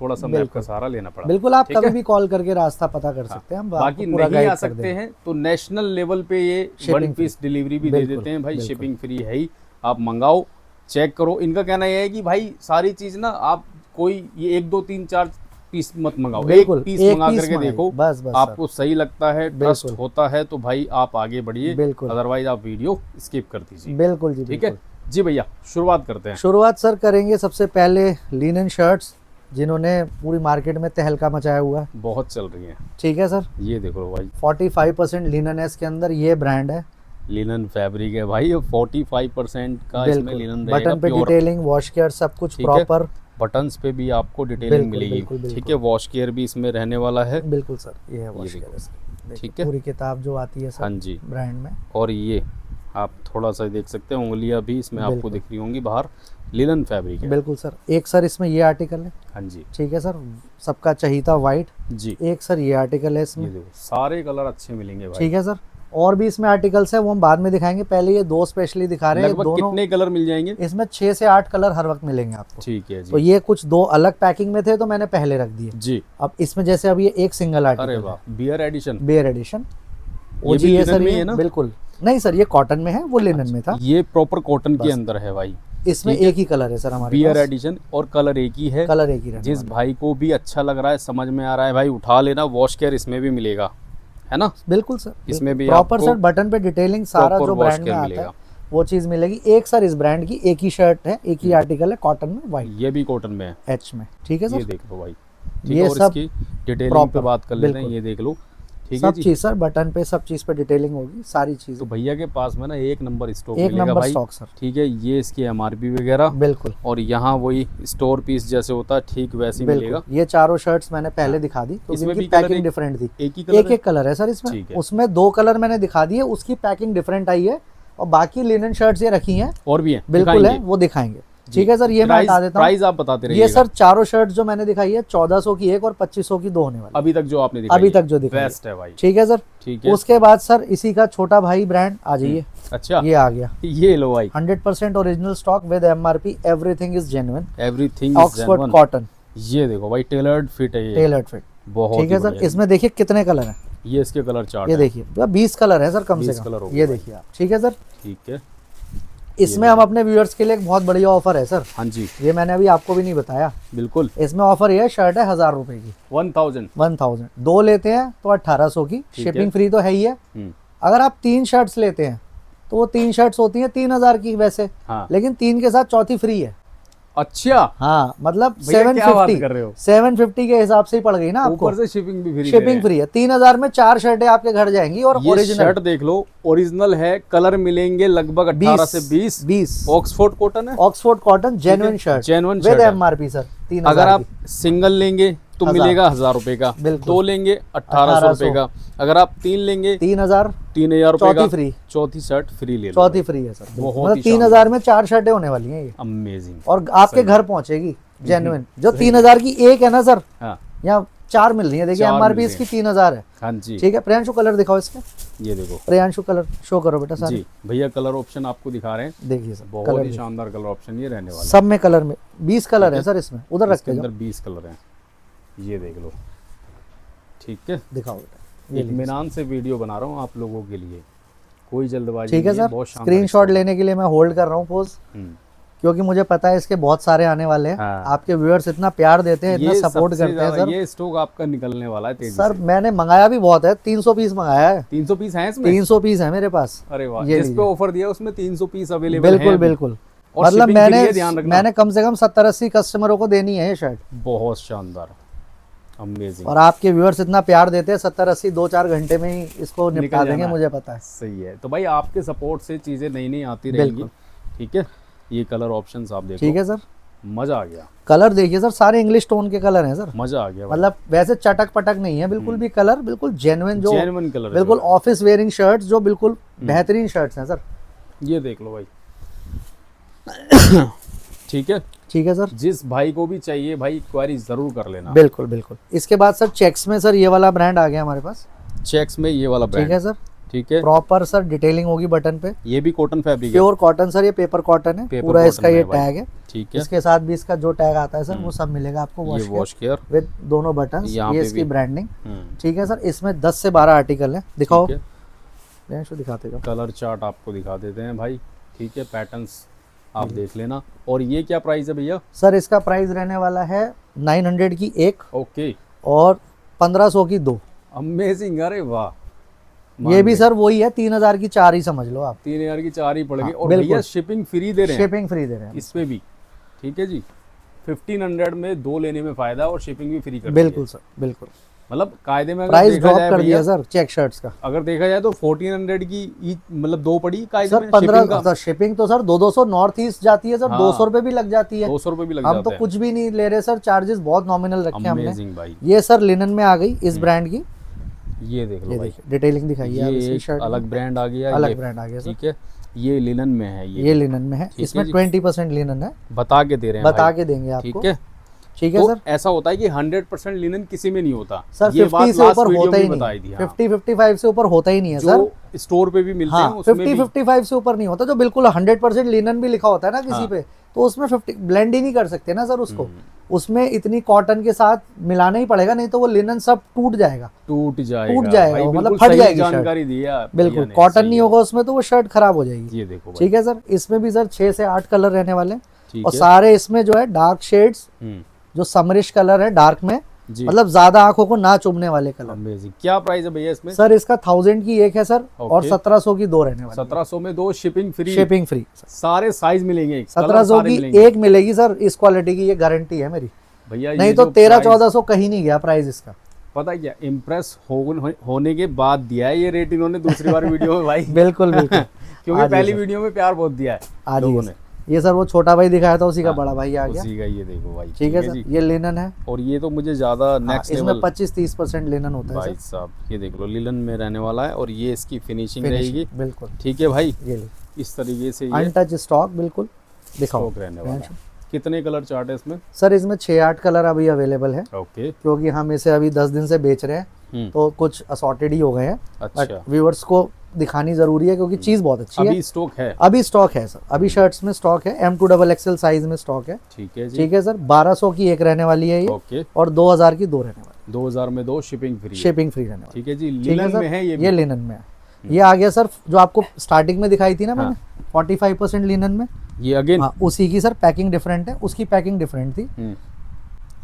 थोड़ा सा मैप का सहारा लेना पड़ा। बिल्कुल, आप ठीक कभी है? भी कॉल करके रास्ता पता कर सकते हैं, हम बाकी आपको पूरा नहीं गाइड आ कर सकते देंगे। हैं तो नेशनल लेवल पे ये Shipping 1 पीस डिलीवरी भी दे बिल्कुल, देते हैं भाई, बिल्कुल। शिपिंग फ्री है ही। आप मंगाओ, चेक करो। इनका कहना यह है कि भाई सारी चीज़ ना, आप कोई ये 1 2 3 4 पीस मत मंगाओ, बिल्कुल, एक पीस एक मंगा पीस करके मंगाइए, देखो, बस बस आपको सही लगता है, ट्रस्ट बिल्कुल। होता है तो भाई आप आगे बढ़िए, बिल्कुल। अदरवाइज आप वीडियो स्किप कर दीजिए। बिल्कुल जी, ठीक है बिल्कुल। जी भैया, शुरुआत करते हैं। शुरुआत सर करेंगे सबसे पहले लिनन शर्ट्स, जिन्होंने पूरी मार्केट में तहलका मचाया हुआ है। बहुत चल रही हैं। ठीक है सर, ये देखो भाई, 45% लिनन है इसके अंदर, ये ब्रांड है। लिनन फैब्रिक है भाई, 45% का इसमें बिल्कुल, लिनन रहेगा, बटन पे प्योर। डिटेलिंग, वॉश केयर, सब कुछ ठीक है। प्रॉपर। बटन्स पे भी आपको डिटेलिंग बिल्कुल, मिलेगी। बिल्कुल, बिल्कुल। ठीक है, वॉश केयर भी इसमें रहने वाला है। बिल्कुल सर, ये है वॉश देखो। केयर इसकी। देखिए, ठीक है। पूरी किताब जो आती है सर हाँ जी। ब्रांड में। और ये आप थोड़ा सा देख सकते हैं, उंगलियां भी इसमें आपको बिल्कुल। दिख रही होंगी बाहर, लिनन फैब्रिक है। बिल्कुल सर, एक सर इसमें ये आर्टिकल है। हाँ जी ठीक है सर, सबका चहीता वाइट। जी। एक सर ये आर्टिकल है ये इसमें। देखो, सारे कलर अच्छे मिलेंगे भाई। ठीक है सर, और भी इसमें आर्टिकल्स है, वो हम बाद में दिखाएंगे, पहले ये 2 स्पेशली दिखा रहे हैं। लगभग दोनों कितने कलर मिल जाएंगे? इसमें 6 से 8 कलर हर वक्त मिलेंगे आपको। ठीक है तो जी। ये कुछ 2 अलग पैकिंग में थे, तो मैंने पहले रख दिए। जी। अब इसमें जैसे अब ये एक सिंगल अरे आर्टिकल वाह, बियर एडिशन। बेयर एडिशन, ये भी ये लिनन सर में ये है ना? बिल्कुल नहीं सर, ये कॉटन में है, वो लिनन में था। ये प्रॉपर कॉटन के बस। अंदर है भाई। इसमें ठीक है। एक ही कलर है सर हमारे बियर पास, एडिशन, और कलर एक ही है। कलर एक ही रहने जिस वाला है। भाई को भी अच्छा लग रहा है, समझ में आ रहा है भाई, उठा लेना। वॉश केयर इसमें भी मिलेगा, है ना। बिल्कुल सर, इसमें भी प्रॉपर आपको सर बटन पे डिटेलिंग, सारा proper जो wash ब्रांड में care आता मिलेगा। है वो चीज मिलेगी। एक सर इस ब्रांड की एक ही शर्ट है, एक ही आर्टिकल है, कॉटन में वाइट ये भी कॉटन में है। एच में। ठीक है ये सर, देख लो भाई। ठीक ये है, और सब इसकी डिटेलिंग पे proper, बात कर लेते हैं। बिल्कुल। ये देख लो। ठीक है सब जी। चीज सर बटन पे, सब चीज पे डिटेलिंग होगी, सारी चीज तो भैया के पास में ना एक नंबर स्टॉक एक मिलेगा नंबर भाई। Stock sir. ठीक है, ये इसकी एमआरपी वगैरह, बिल्कुल और यहाँ वही स्टोर पीस जैसे होता है ठीक वैसे ही मिलेगा। बिल्कुल। ये चारों शर्ट्स मैंने पहले दिखा दी क्योंकि इसमें इनकी भी कलर पैकिंग एक- डिफरेंट थी। एक ही कलर है? एक कलर है सर इसमें, ठीक है। उसमें 2 कलर मैंने दिखा दिए, उसकी पैकिंग डिफरेंट आई है, और बाकी लिनन शर्ट्स ये रखी हैं, और भी है, बिल्कुल है, दिखाएंगे। वो दिखाएंगे। ठीक है सर, ये मैं हटा देता हूँ। प्राइस आप बताते रहिएगा। ये सर चारों शर्ट्स जो मैंने दिखाई है 1400 की एक और 2500 की 2 होने वाली, अभी तक जो आपने दिखाई अभी है, तक जो दिखाई बेस्ट है भाई। ठीक है सर। ठीक है। उसके बाद सर इसी का छोटा भाई ब्रांड आ जाइए, अच्छा, ये आ गया, ये लो भाई, 100% original stock with MRP, everything is genuine, everything Oxford cotton, ये देखो भाई, टेलर्ड फिट है ये, टेलर्ड फिट। बहुत ठीक है ही सर, बढ़िया। इसमें देखिए कितने कलर हैं, ये इसके कलर चार्ट ये है। देखिए 20 कलर है सर कम से 20 कलर कम, हो गए ये भाई। देखिए आप। ठीक है सर, ठीक है। इसमें हम अपने व्यूअर्स के लिए एक बहुत बढ़िया ऑफर है सर, हाँ जी, ये मैंने अभी आपको भी नहीं बताया। बिल्कुल। इसमें ऑफर ये है, शर्ट है 1000 रुपए की, 1000। 1000 दो लेते हैं तो 1800 की, ठीक है। शिपिंग फ्री तो है ही है। अगर आप 3 शर्ट्स लेते हैं तो वो 3 शर्ट्स होती हैं 3000 की वैसे, हाँ। लेकिन 3 के साथ चौथी फ्री है। अच्छा, हाँ मतलब भैया क्या बात कर रहे हो? 750 के हिसाब से ही पड़ गई ना आपको, ऊपर से शिपिंग भी फ्री। शिपिंग फ्री है। 3000 में 4 शर्टें आपके घर जाएंगी, और ये ओरिजिनल शर्ट देख लो, ओरिजिनल है, कलर मिलेंगे लगभग 18 से 20। ऑक्सफोर्ड कॉटन है, Oxford cotton genuine shirt, genuine with shirt है। एमआरपी सर 3000 अगर आप की। सिंगल लेंगे तो 1000 मिलेगा 1000 रुपए का, बिल्कुल। 2 लेंगे 1800 रुपए का, अगर आप 3 लेंगे 3000 3000 रुपए का, चौथी फ्री, चौथी शर्ट फ्री ले लो। चौथी फ्री है सर, बहुत मतलब ही 3000 में 4 शर्टें होने वाली हैं ये, अमेजिंग। और आपके घर पहुंचेगी जेन्युइन। जो 3000 की एक है ना सर, हाँ यहाँ 4 मिल रही है, देखिए 4 एमआरपी मिल इसकी 3000 है। हाँ जी, ठीक है, प्रियांशु कलर दिखाओ इसके, ये देखो प्रियांशु कलर शो करो बेटा सारे, जी। भैया कलर ऑप्शन आपको दिखा रहे हैं, देखिए सर बहुत कलर ही शानदार कलर ऑप्शन ये रहने वाला सब में कलर में 20 कलर है सर इसमें, उधर है। रख इसके के अंदर जाओ, 20 कलर हैं, ये देख लो। ठीक है, दिखाओ बेटा, ये इत्मीनान से वीडियो बना रहा हूँ आप लोगों के लिए, कोई जल्दबाजी ठीक है नहीं सर। बहुत शानदार स्क्रीनशॉट स्टॉक। लेने के लिए मैं होल्ड कर रहा हूँ पोज, हम्म, क्योंकि मुझे पता है इसके बहुत सारे आने वाले हैं। हाँ। आपके व्यूअर्स इतना प्यार देते हैं, इतना ये सपोर्ट सबसे करते हैं ज्यादा- सर। ये स्टॉक आपका निकलने वाला है तेजी सर से। मैंने मंगाया भी बहुत है, 300 पीस मंगाया है, 300 पीस हैं इसमें? 300 पीस है मेरे पास। अरे वाह, ये जिस पे लीजिए। ऑफर दिया उसमें 300 पीस अवेलेबल बिल्कुल हैं अभी। बिल्कुल, और मतलब shipping free है, ध्यान रखना। मैंने कम से कम 70-80 कस्टमरों को देनी है ये शर्ट, बहुत शानदार, अमेजिंग, और आपके व्यूअर्स इतना प्यार देते हैं, 70-80 2-4 घंटे में ही इसको निकल निपटा देंगे, जाना। मुझे पता है। सही है। तो भाई आपके सपोर्ट से चीजें नई नई आती रहेंगी। बिल्कुल। ठीक है, ये कलर ऑप्शंस आप देखो, ठीक है सर, मजा आ गया, कलर देखिए सर, सारे इंग्लिश टोन के कलर हैं सर, मजा आ गया भाई। मतलब वैसे चटक पटक नहीं है बिल्कुल भी, कलर बिल्कुल जेन्युइन, जो जेन्युइन कलर है बिल्कुल जो। ऑफिस वेयरिंग शर्ट्स, जो बिल्कुल बेहतरीन शर्ट्स हैं सर। ये देख लो भाई। ठीक है, ठीक है सर, जिस भाई को भी चाहिए भाई क्वेरी जरूर कर लेना। बिल्कुल बिल्कुल। इसके बाद सर चेक्स में सर ये वाला ब्रांड आ गया हमारे पास, चेक्स में ये वाला ठीक ब्रांड, है सर, ठीक है। प्रॉपर सर डिटेलिंग होगी बटन पे, ये भी कॉटन फैब्रिक है, प्योर कॉटन सर, ये पेपर कॉटन है पेपर पूरा, कॉटन इसका में ये है भाई। टैग है, ठीक है। इसके साथ भी इसका जो टैग आता है सर वो सब मिलेगा आपको, ये वॉश केयर, विद दोनों बटन, यहाँ ये पे इसकी भी। ब्रांडिंग। ठीक है सर, इसमें 10 से 12 आर्टिकल है, दिखाओ ठीक है। प्रियांशु, दिखाते जाओ। कलर चार्ट आपको दिखा देते हैं भाई। ठीक है, पैटर्न्स आप देख लेना। और ये क्या प्राइस है भैया? सर इसका प्राइस रहने वाला है 900 की एक, ओके, और 1500 की 2। अमेजिंग, अरे वाह। ये भी सर वही है, 3000 की 4 ही समझ लो आप, 3000 की 4 ही पड़ गई। हाँ, और बिल्कुल। भैया शिपिंग फ्री दे रहे हैं शिपिंग फ्री दे रहे हैं इस पे भी। ठीक है जी, 1500 में 2 लेने में फायदा, और शिपिंग भी फ्री कर दी बिल्कुल है। सर, बिल्कुल। मतलब कायदे में अगर प्राइस देखा ड्रॉप जाए कर भैया, दिया सर चेक शर्ट्स का। अगर देखा जाए तो 1400 की मतलब 2 पड़ी कायदे सर में shipping 15 का। शिपिंग तो सर 200 नॉर्थ ईस्ट जाती है सर, हाँ। 200 रुपए भी लग जाती है। 200 रुपए भी लग हम जाते तो हैं। कुछ भी नहीं ले रहे सर, चार्जेस बहुत नॉमिनल रखे हैं हमने। अमेजिंग भाई, ये सर लिनन में आ गई इस ब्रांड की, ये देख लो ये भाई, देखिए डिटेलिंग दिखाई है आप ये इसकी एक शर्ट, अलग ब्रांड आ गया, अलग ये ब्रांड आ गया सर। ठीक है, ये लिनन में है, ये लिनन में है, है इसमें जी। 20% लिनन है, बता के दे रहे हैं बता भाई। के देंगे आपको। ठीक है, ठीक है तो सर। ऐसा होता है कि 100% लिनन किसी में नहीं होता सर ये 50 बात से लास्ट ऊपर वीडियो होता में ही बताई थी। नहीं, हाँ। 50-55 से ऊपर होता ही नहीं है सर। जो स्टोर पे भी मिलते हैं हाँ, उसमें भी 50-55 से ऊपर नहीं होता, जो बिल्कुल 100% लिनन भी लिखा होता है ना किसी हाँ। पे, तो उसमें 50 ब्लेंड ही नहीं कर सकते ना सर उसको, उसमें इतनी कॉटन के साथ मिलाना ही पड़ेगा, नहीं तो वो लिनन सब टूट जाएगा। टूट जाएगा, टूट जाएगा भाई वो, मतलब बिल्कुल फट सही जाएगी शर्ट। जानकारी दी है बिल्कुल, भैया ने, कॉटन सही नहीं है। होगा उसमें तो वो शर्ट खराब हो जाएगी। ये देखो भाई, ठीक है सर, इसमें भी सर 6 से 8 कलर रहने वाले हैं, ठीक और है। सारे इसमें जो है डार्क शेड्स, हम्म, जो समरिश कलर है डार्क में, जी, मतलब ज्यादा आंखों को ना चुभने वाले कलर। अमेजिंग। क्या प्राइस है भैया इसमें? सर इसका 1000 की एक है सर, और ओके। 1700 की 2 रहने वाली, 1700 में 2, शिपिंग फ्री, शिपिंग फ्री। सारे साइज मिलेंगे, कलर 1700 सारे की मिलेंगे। एक मिलेगी सर, इस क्वालिटी की, ये गारंटी है मेरी, भैया नहीं ये तो जो 1300 प्राइस- 1400 कहीं नहीं गया प्राइस इसका। पता क्या इम्प्रेस होने के बाद दिया है ये रेट इन्होंने दूसरी बार वीडियो में भाई। बिल्कुल बिल्कुल। क्योंकि आ जाइए पहली सर। वीडियो में प्यार बहुत दिया है आ लोगों जाइए ने। ये सर वो छोटा भाई दिखाया था, उसी का हाँ, बड़ा भाई आ गया। उसी का ये देखो भाई। ठीक है सर, जी। ये लिनन है। और ये तो मुझे ज्यादा हाँ, नेक्स्ट इसमें लेवल 25-30% लिनन होता है भाई सर। साहब, ये देख लो लिलन में रहने वाला है और ये इसकी फिनिशिंग Finishing, रहेगी। बिल्कुल। ठीक है भाई, ये ले इस तरीके से ये अनटच स्टॉक, बिल्कुल दिखाओ। स्टॉक रहने वाला है। कितने कलर चार्ट है इसमें? सर इसमें 6-8 कलर अभी अवेलेबल है, ओके। क्योंकि हम इसे अभी 10 दिन से बेच रहे हैं, तो कुछ असॉर्टेड ही हो गए हैं। अच्छा, बट व्यूअर्स को दिखानी जरूरी है क्योंकि चीज बहुत अच्छी है। अभी स्टॉक है? अभी स्टॉक है सर, अभी शर्ट्स में स्टॉक है, M2XXL साइज में स्टॉक है। ठीक है जी। ठीक है सर, 1200 की एक रहने वाली है ये, ओके। और 2000 की 2 रहने वाली, 2000 में 2 शिपिंग फ्री। शिपिंग फ्री रहने वाली। ठीक है जी। ठीक है लिलन सर, में है ये भी? ये लिनन में है। ये आ गया सर जो आपको स्टार्टिंग में दिखाई थी ना मैंने, 45% लिनन में। ये अगेन हाँ, उसी की सर पैकिंग डिफरेंट है, उसकी पैकिंग डिफरेंट थी।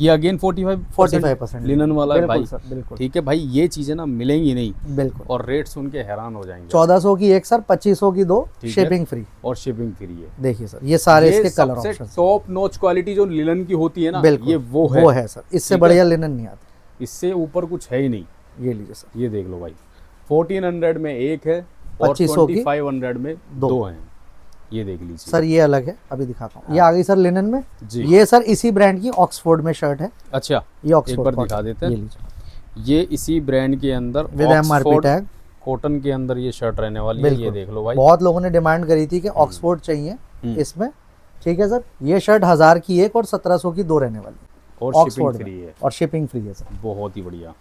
ये अगेन 45% लिनन वाला है भाई। सर, बिल्कुल ठीक है भाई, ये चीजें ना मिलेंगी नहीं बिल्कुल। और रेट सुन के हैरान हो जाएंगे। 1400 की एक सर, 2500 की 2, ठीक है। Shipping free. और शिपिंग फ्री है। देखिए सर, ये सारे इसके कलर सबसे ऑप्शन, टॉप नॉच क्वालिटी जो लिलन की होती है ना, बिल्कुल ये वो है। सर, इससे ठीक है। बढ़िया लिनन नहीं आता। इससे ऊपर कुछ है ही नहीं। ये लीजिए सर, ये देख लो भाई, 1400 में एक है और 2500 की 2500 में 2 हैं। ये देख लीजिए सर, ये अलग है, अभी दिखाता हूँ। ये आ गई सर लिनन में जी। ये सर इसी ब्रांड की ऑक्सफोर्ड में शर्ट है। अच्छा, ये ऑक्सफोर्ड एक बार कॉटन, दिखा देते ये हैं। लीजिए ये इसी ब्रांड के अंदर with MRP Oxford tag. Cotton के अंदर ये शर्ट रहने वाली है। ये देख लो भाई, बहुत लोगों ने डिमांड करी थी कि ऑक्सफोर्ड चाहिए इसमें। ठीक है सर, ये शर्ट 1000 की एक और 1700 की 2 रहने वाली, और शिपिंग ऑक्सफोर्ड फ्री है। और शिपिंग फ्री है सर। बहुत ही बढ़िया,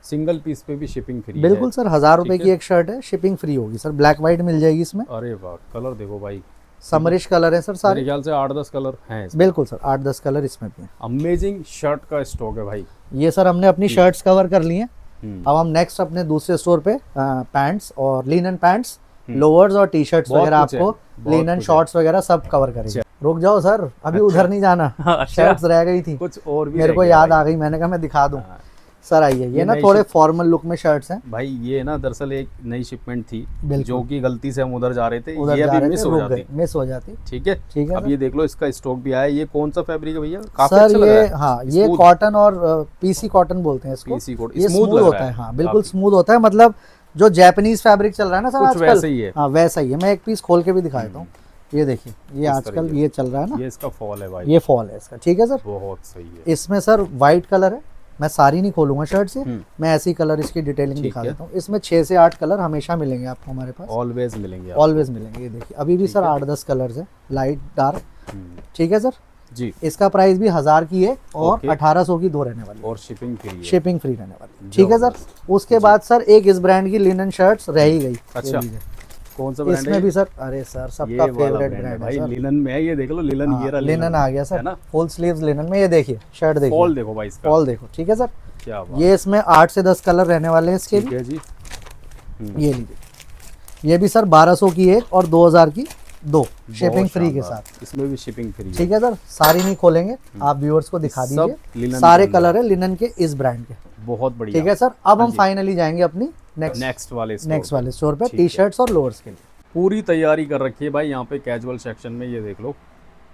सिंगल पीस पे भी शिपिंग फ्री है। बिल्कुल सर, 1000 रुपए ठीक की है। एक शर्ट है, शिपिंग फ्री होगी सर। ब्लैक व्हाइट मिल जाएगी इसमें, अरे वाह, कलर देखो भाई, समरिश कलर है सर मेरे सारे। ख्याल से 8-10 कलर हैं इसमें। बिल्कुल सर, 8-10 कलर इसमें भी हैं। अमेजिंग शर्ट का स्टॉक है भाई। ये सर हमने अपनी शर्ट्स कवर कर ली हैं। हम्म, अब हम नेक्स्ट अपने दूसरे स्टोर पे पैंट्स और लिनन पैंट्स, लोअर्स और टी शर्ट्स बहुत वगैरह कुछ है, आपको, बहुत लिनन कुछ है। शॉर्ट्स वगैरह सब कवर करेंगे। रुक जाओ सर, अभी उधर नहीं जाना, अच्छा। शर्ट्स रह गई थी, कुछ और भी मेरे रह को गया याद भाई। आ गई, मैंने कहा मैं दिखा दूं। हाँ। सर आइए, ये ना नई थोड़े फॉर्मल लुक में शर्ट्स हैं भाई, ये ना दरअसल एक नई शिपमेंट थी बिल्कुल। जो कि गलती से हम उधर जा रहे थे, उधर ये जा अभी रहे मिस थे, हो रुक जाती। गई, मिस हो जाती। ठीक है, ठीक है अब सर। ये देख लो, इसका स्टॉक भी आया है। ये कौन सा फैब्रिक है भैया? काफी सर अच्छा लग ये रहा है। हाँ, ये Smooth। कॉटन और पीसी कॉटन बोलते हैं इसको। PC cotton, ये smooth स्मूथ लग होता रहा है, है हाँ बिल्कुल काफी। स्मूथ होता है, मतलब जो जापानीज फैब्रिक चल रहा है ना सर कुछ आजकल, वैसे ही है। हाँ वैसा ही है। मैं एक पीस खोल के भी दिखा देता हूँ। ये देखिए, ये इस आजकल तरीके ये चल रहा है ना, ये इसका फॉल है भाई, ये फॉल है इसका। ठीक है सर, बहुत सही है। इसमें सर वाइट कलर है, मैं सारी नहीं खोलूंगा शर्ट से, हम्म। मैं ऐसी कलर इसकी डिटेलिंग ठीक दिखा है। देता हूँ। इसमें 6 से 8 कलर हमेशा मिलेंगे आपको हमारे पास, ऑलवेज मिलेंगे आपको। ऑलवेज मिलेंगे। ये देखिए, अभी भी ठीक सर है। 8-10 कलर्स है, लाइट डार्क। हम्म, ठीक है सर, जी। इसका प्राइस भी 1000 की है और ओके। 1800 की 2 रहने वाली है, और शिपिंग फ्री है। शिपिंग फ्री रहने वाली। ठीक है सर, जबरदस्त। उसके बाद सर एक इस ब्रांड की लिनन शर्ट्स रह ही गई। अच्छा, ये लीजिए। कौन सा ब्रांड इसमें है? भी सर, अरे सर ये सबका वाला फेवरेट brand ब्रांड है भाई, सर। लिनन में है। ये देख लो, लिलन हाँ, ये रहा, लिनन आ गया है सर, ना? फुल स्लीव्स लिनन में। ये देखिए शर्ट देखिए, फॉल देखो भाई इसका, फॉल देखो। ठीक है सर, क्या बात। ये इसमें 8 से 10 कलर रहने वाले हैं इसके ठीक भी। है जी। ये लीजिए, ये भी सर 1200 की एक और 2000 की 2, शिपिंग बहुत फ्री के शानदार। साथ। इसमें भी शिपिंग फ्री है। ठीक है सर, सारी नहीं खोलेंगे, आप व्यूअर्स को दिखा सब दीजिए। लिनन सारे के अंदर। कलर है लिनन के इस ब्रांड के। बहुत बढ़िया। ठीक है सर, अब हाँ हम जी। फाइनली जाएंगे अपनी नेक्स्ट वाले store नेक्स्ट पे। वाले स्टोर पे ठीक टी है। शर्ट्स और लोअर्स के लिए। पूरी तैयारी कर रखी है भाई यहाँ पे कैजुअल सेक्शन में। ये देख लो,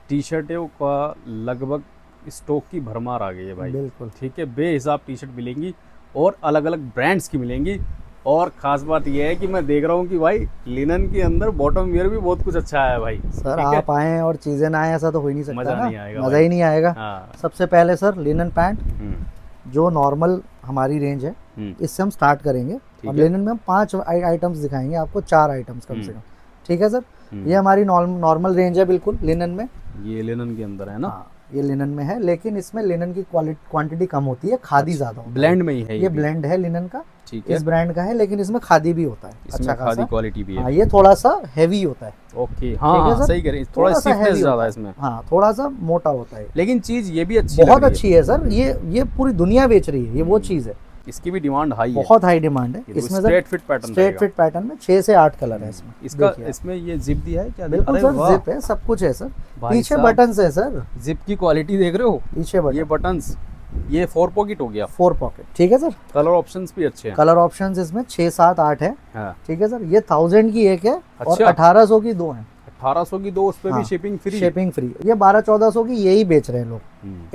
टी शर्टों का लगभग स्टॉक की भरमार आ गई है भाई। बिल्कुल। ठीक है, बेहिसाब टी शर्ट मिलेंगी और अलग अलग ब्रांड्स की मिलेंगी। और खास बात यह है कि मैं देख रहा हूँ कि भाई लिनन के अंदर बॉटम वियर भी बहुत कुछ अच्छा है भाई। सर ठीक है? आप आए और चीजें ना आए, ऐसा तो हो ही नहीं सकता मजा ना, नहीं आएगा मजा भाई। ही नहीं आएगा। हाँ। सबसे पहले सर लिनन पैंट, हम्म, जो नॉर्मल हमारी रेंज है, हम्म, इससे हम स्टार्ट करेंगे। और है। लिनन में हम 5 आइटम्स दिखाएंगे आपको, 4 आइटम्स कम से कम। ठीक है सर, हम्म। ये हमारी नॉर्मल रेंज है बिल्कुल लिनन में। ये लिनन के अंदर है ना? हाँ, ये लिनन में है, लेकिन इसमें लिनन की क्वांटिटी कम होती है, खादी ज्यादा होती है। ब्लेंड में ही है ये भी। ब्लेंड है लिनन का, ठीक है, इस ब्रांड का है, लेकिन इसमें खादी भी होता है इसमें अच्छा खादी खासा। क्वालिटी भी है। हाँ, ये थोड़ा सा हैवी होता है। ओके, ठीक हाँ है हाँ सर? सही कह रहे हैं, थोड़ा थोड़ा सा स्टिफनेस heavy ज्यादा होता है है। इसमें। हाँ, थोड़ा सा मोटा होता है, लेकिन चीज ये भी अच्छी बहुत लग रही अच्छी है सर। ये पूरी दुनिया बेच रही है, ये वो चीज है। इसकी भी डिमांड हाई है। बहुत हाई डिमांड है इसमें sir. Straight fit pattern straight fit pattern में 6 से 8 कलर है इसमें। इसका देखिए आप। इसमें ये जिप दिया है क्या? बिल्कुल अरे सर, वाह, जिप है, सब कुछ है सर। भाई पीछे साहब। बटन्स है सर, जिप की क्वालिटी देख रहे हो? पीछे ये बटन, बटन्स, ये 4 पॉकेट हो गया। 4 पॉकेट। ठीक है सर, कलर ऑप्शंस भी अच्छे हैं। कलर ऑप्शंस इसमें 6, 7, 8 है। हाँ, ठीक है सर, ये 1000 की एक है और अच्छा। 1800 की 2 है। 1800 की दो, उस पे भी हाँ, शिपिंग फ्री। Shipping free. ये 1200-1400 की यही बेच रहे हैं लोग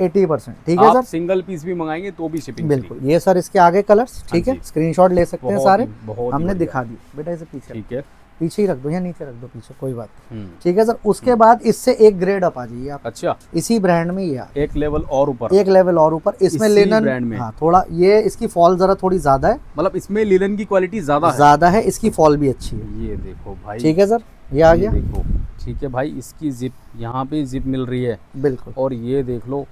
80%। ठीक है आप सर, सिंगल पीस भी मंगाएंगे तो भी शिपिंग फ्री। बिल्कुल। ये सर इसके आगे कलर्स, ठीक है, जी। स्क्रीनशॉट ले सकते हैं बहुत सारे, ही- बहुत ही हमने बढ़िया। दिखा दी। बेटा इसे पीछे ठीक है। पीछे ही रख दो या नीचे रख दो, पीछे कोई बात नहीं। हम्म, ठीक है सर, उसके बाद इससे एक ग्रेड अप आ जाइए आप, अच्छा, इसी ब्रांड में ये आ, एक लेवल और ऊपर, एक लेवल और ऊपर। इसमें इसी लिनन, ब्रांड में। हाँ थोड़ा ये इसकी फॉल जरा थोड़ी ज्यादा है, मतलब इसमें लिनन की क्वालिटी ज्यादा है। ज्यादा है, इसकी फॉल भी अच्छी है। ये देखो भाई, ठीक है सर, ये आ ये गया, देखो, ठीक है भाई, इसकी जिप यहाँ पे जिप मिल रही है, बिल्कुल। और ये देख लो,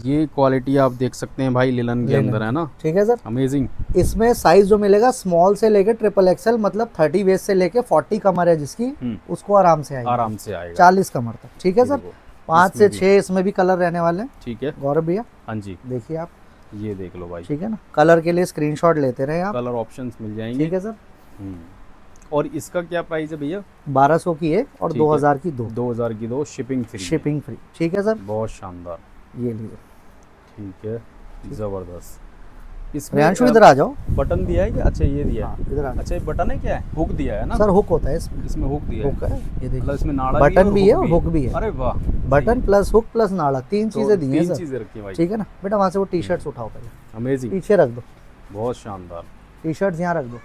ये क्वालिटी आप देख सकते हैं भाई लिनन के लिनन अंदर, है ना, ठीक है सर। अमेजिंग। इसमें साइज जो मिलेगा स्मॉल से लेके ट्रिपल एक्सएल, मतलब 30 वेस्ट से लेके 40 कमर है जिसकी, उसको आराम से आएगी, आराम से आएगा 40 कमर तक। ठीक है ये सर, देखो, 5 से इसमें भी। 6 इसमें भी कलर रहने वाले हैं। ठीक है, गौरव भैया हाँ जी, देखिए आप, ये देख लो भाई, ठीक है ना, कलर के लिए स्क्रीनशॉट लेते रहे आप। कलर ऑप्शंस मिल जाएंगे। ठीक है सर, और इसका क्या प्राइस है भैया? 1200 की एक और ठीक है। 2000 की दो, 2000 की दो, शिपिंग फ्री। Shipping free. ठीक है सर, बहुत शानदार, ये लीजिए। ठीक है, जबरदस्त। इसमें प्रियांशु इधर आ जाओ। बटन दिया है क्या? अच्छा, ये दिया हाँ, है। इधर आ जाओ। अच्छा, ये बटन है, क्या है? हुक दिया है ना सर हुक होता है इसमें, इसमें, हुक दिया हुक है, है, ये मतलब देखिए, इसमें नाड़ा बटन भी है और और हुक भी है। अरे वाह, बटन प्लस हुक प्लस नाड़ा, 3 तो चीजें दी हैं 3 सर। चीजें रखी हैं भाई, ठीक है ना बेटा, वहां से वो टी शर्ट्स उठाओ पहले, अमेजिंग, पीछे रख दो, बहुत शानदार टी शर्ट्स यहाँ रख दो,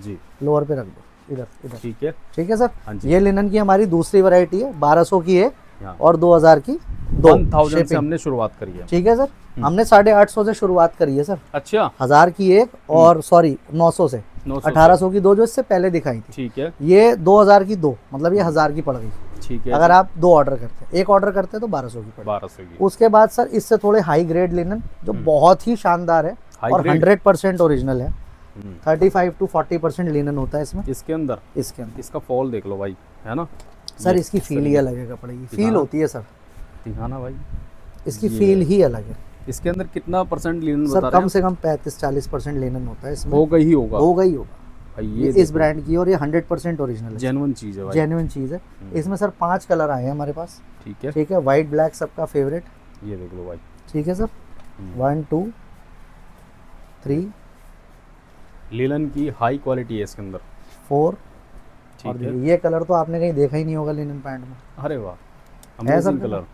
जी, लोअर पे रख दो, इधर इधर। ठीक है, ठीक है सर, हाँ जी। ये लिनन की हमारी दूसरी वैरायटी है, 1200 की एक यहाँ और 2000 की दो, 1000 से shipping। हमने शुरुआत करी है। ठीक है सर, हमने 850 से शुरुआत करी है सर, अच्छा, 1000 की एक और सॉरी 900 से, 900 1800 की दो जो इससे पहले दिखाई थी, ठीक है, ये 2000 की दो, मतलब ये 1000 की पड़ गई। ठीक है, अगर आप दो ऑर्डर करते हैं, एक ऑर्डर करते हैं तो 1200 की पड़ेगी। 1200 की उसके बाद सर इससे थोड़े हाई ग्रेड लिनन जो बहुत ही शानदार है हाई और ग्रेड? 100% ओरिजिनल है, हम्म, 35 to 40% लिनन होता है इसमें, इसके अंदर इसके अंदर। इसका फॉल देख लो भाई, है ना सर ये इसकी इस फील ही तरीके- अलग है कपड़े की, फील दिखाना। होती है सर, दिखाना भाई, इसकी ये फील ही अलग है इसके अंदर कितना परसेंट लिनन सर, बता रहे कम से कम 35-40% लिनन होता है हैं? इसमें, होगा ही होगा होगा ही होगा। भाई, ये ये इस देखो, ब्रांड की, और ये 100% ओरिजिनल है, जेन्युइन चीज है भाई, जेन्युइन चीज़ है। इसमें सर 5 कलर आए हैं हमारे पास। ठीक है, ठीक है, वाइट ब्लैक सबका फेवरेट। ये देख लो भाई, ठीक है सर, 1 2 3 लिनन की हाई क्वालिटी है इसके अंदर, 4 और ठीक है, ये कलर तो आपने कहीं देखा ही नहीं होगा लिनन पैंट में। अरे वाह, है सर अमेजिंग कलर। कलर, ये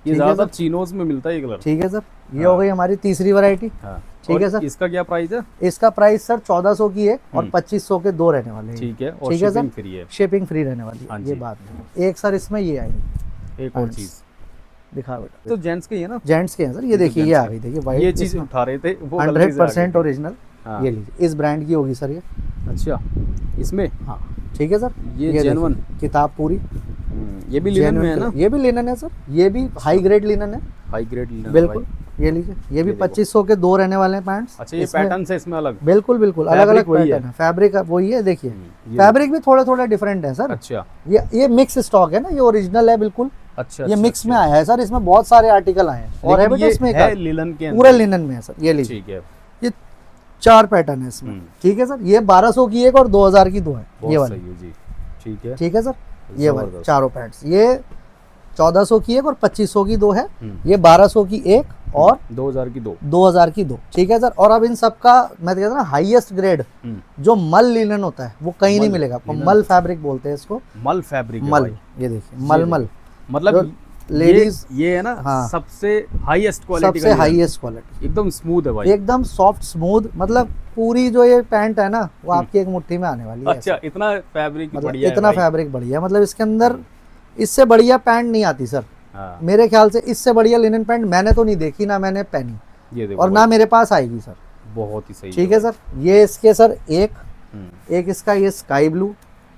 ठीक है ज्यादा सर। चीनोज में मिलता है ये कलर। ठीक है सर, ये हाँ। हो गई हमारी तीसरी वैरायटी। हाँ, ठीक और है सर। इसका क्या प्राइस है? इसका प्राइस सर 1400 की एक और 2500 के दो रहने वाले हैं। ठीक है, और ठीक है सर। शिपिंग फ्री है, शिपिंग फ्री रहने वाली हाँ है, जी। ये बात नहीं। एक सर इसमें ये आएंगे, एक और Pants। चीज, दिखा बेटा, तो जेंट्स के ही है ना, जेंट्स के हैं सर, ये तो देखिए, ये gents आ के। गई, देखिए ये वाइट, चीज उठा रहे थे वो गलती से आ 100% गई। ओरिजिनल। हाँ। ये लीजिए, इस ब्रांड की होगी सर ये। अच्छा, इसमें हाँ ठीक है सर, ये देखिए, genuine। किताब पूरी ये भी लिनन में है ना, ये भी लिनन है सर, ये भी हाई ग्रेड लिनन है, हाई ग्रेड लिनन, बिल्कुल। ये लीजिए, ये भी ये देखो। 2500 के दो रहने वाले हैं पैंट्स। अच्छा, ये इसमें- पैटर्न है इसमें अलग, बिल्कुल बिल्कुल अलग Fabric अलग वही पैटर्न है, फैब्रिक वही है, देखिए ये फैब्रिक भी थोड़े थोड़े डिफरेंट है सर। अच्छा, ये मिक्स स्टॉक है ना, ये ओरिजिनल है बिल्कुल, अच्छा, ये अच्छा, मिक्स अच्छा। में आया है सर, इसमें बहुत सारे आर्टिकल आए हैं और है लेकिन बेटा ये इसमें है एक लिनन के पूरा अंदर। लिनन में है सर, ये लीजिए, ठीक है, ये 4 पैटर्न है इसमें। ठीक है सर, ये 1200 की एक और 2000 की दो है, ये बहुत वाली। सही है जी, ठीक है, ठीक है सर, ये वाली जबरदस्त। चारों पैंट्स, ये 1400 की एक और 2500 की दो है, हम्म। ये 1200 की एक और 2000 की दो, 2000 की दो। ठीक है सर, और अब इन सबका मैं कहता हूँ ना हाईएस्ट ग्रेड जो मल लिनन होता है वो कहीं नहीं मल मिलेगा आपको, लिनन। मल फैब्रिक बोलते हैं इसको, मल फैब्रिक है मल। भाई। ये देखिए मलमल, मतलब जो लेडीज ये है ना, हाँ। सबसे हाईएस्ट क्वालिटी सबसे हाईएस्ट क्वालिटी, एकदम स्मूथ है भाई। एकदम सॉफ्ट स्मूथ, मतलब पूरी जो ये पैंट है ना वो आपकी एक मुट्ठी में आने वाली है। अच्छा, इतना फैब्रिक मतलब बढ़िया इतना है भाई। फैब्रिक बढ़िया, मतलब इसके अंदर इससे बढ़िया पैंट नहीं आती सर, हाँ, मेरे ख्याल से इससे बढ़िया लिनन पैंट मैंने तो नहीं देखी, ना मैंने पहनी ये देखो और ना मेरे पास आएगी सर। बहुत ही सही ठीक है सर, ये इसके सर एक हम्म, एक इसका ये स्काई ब्लू,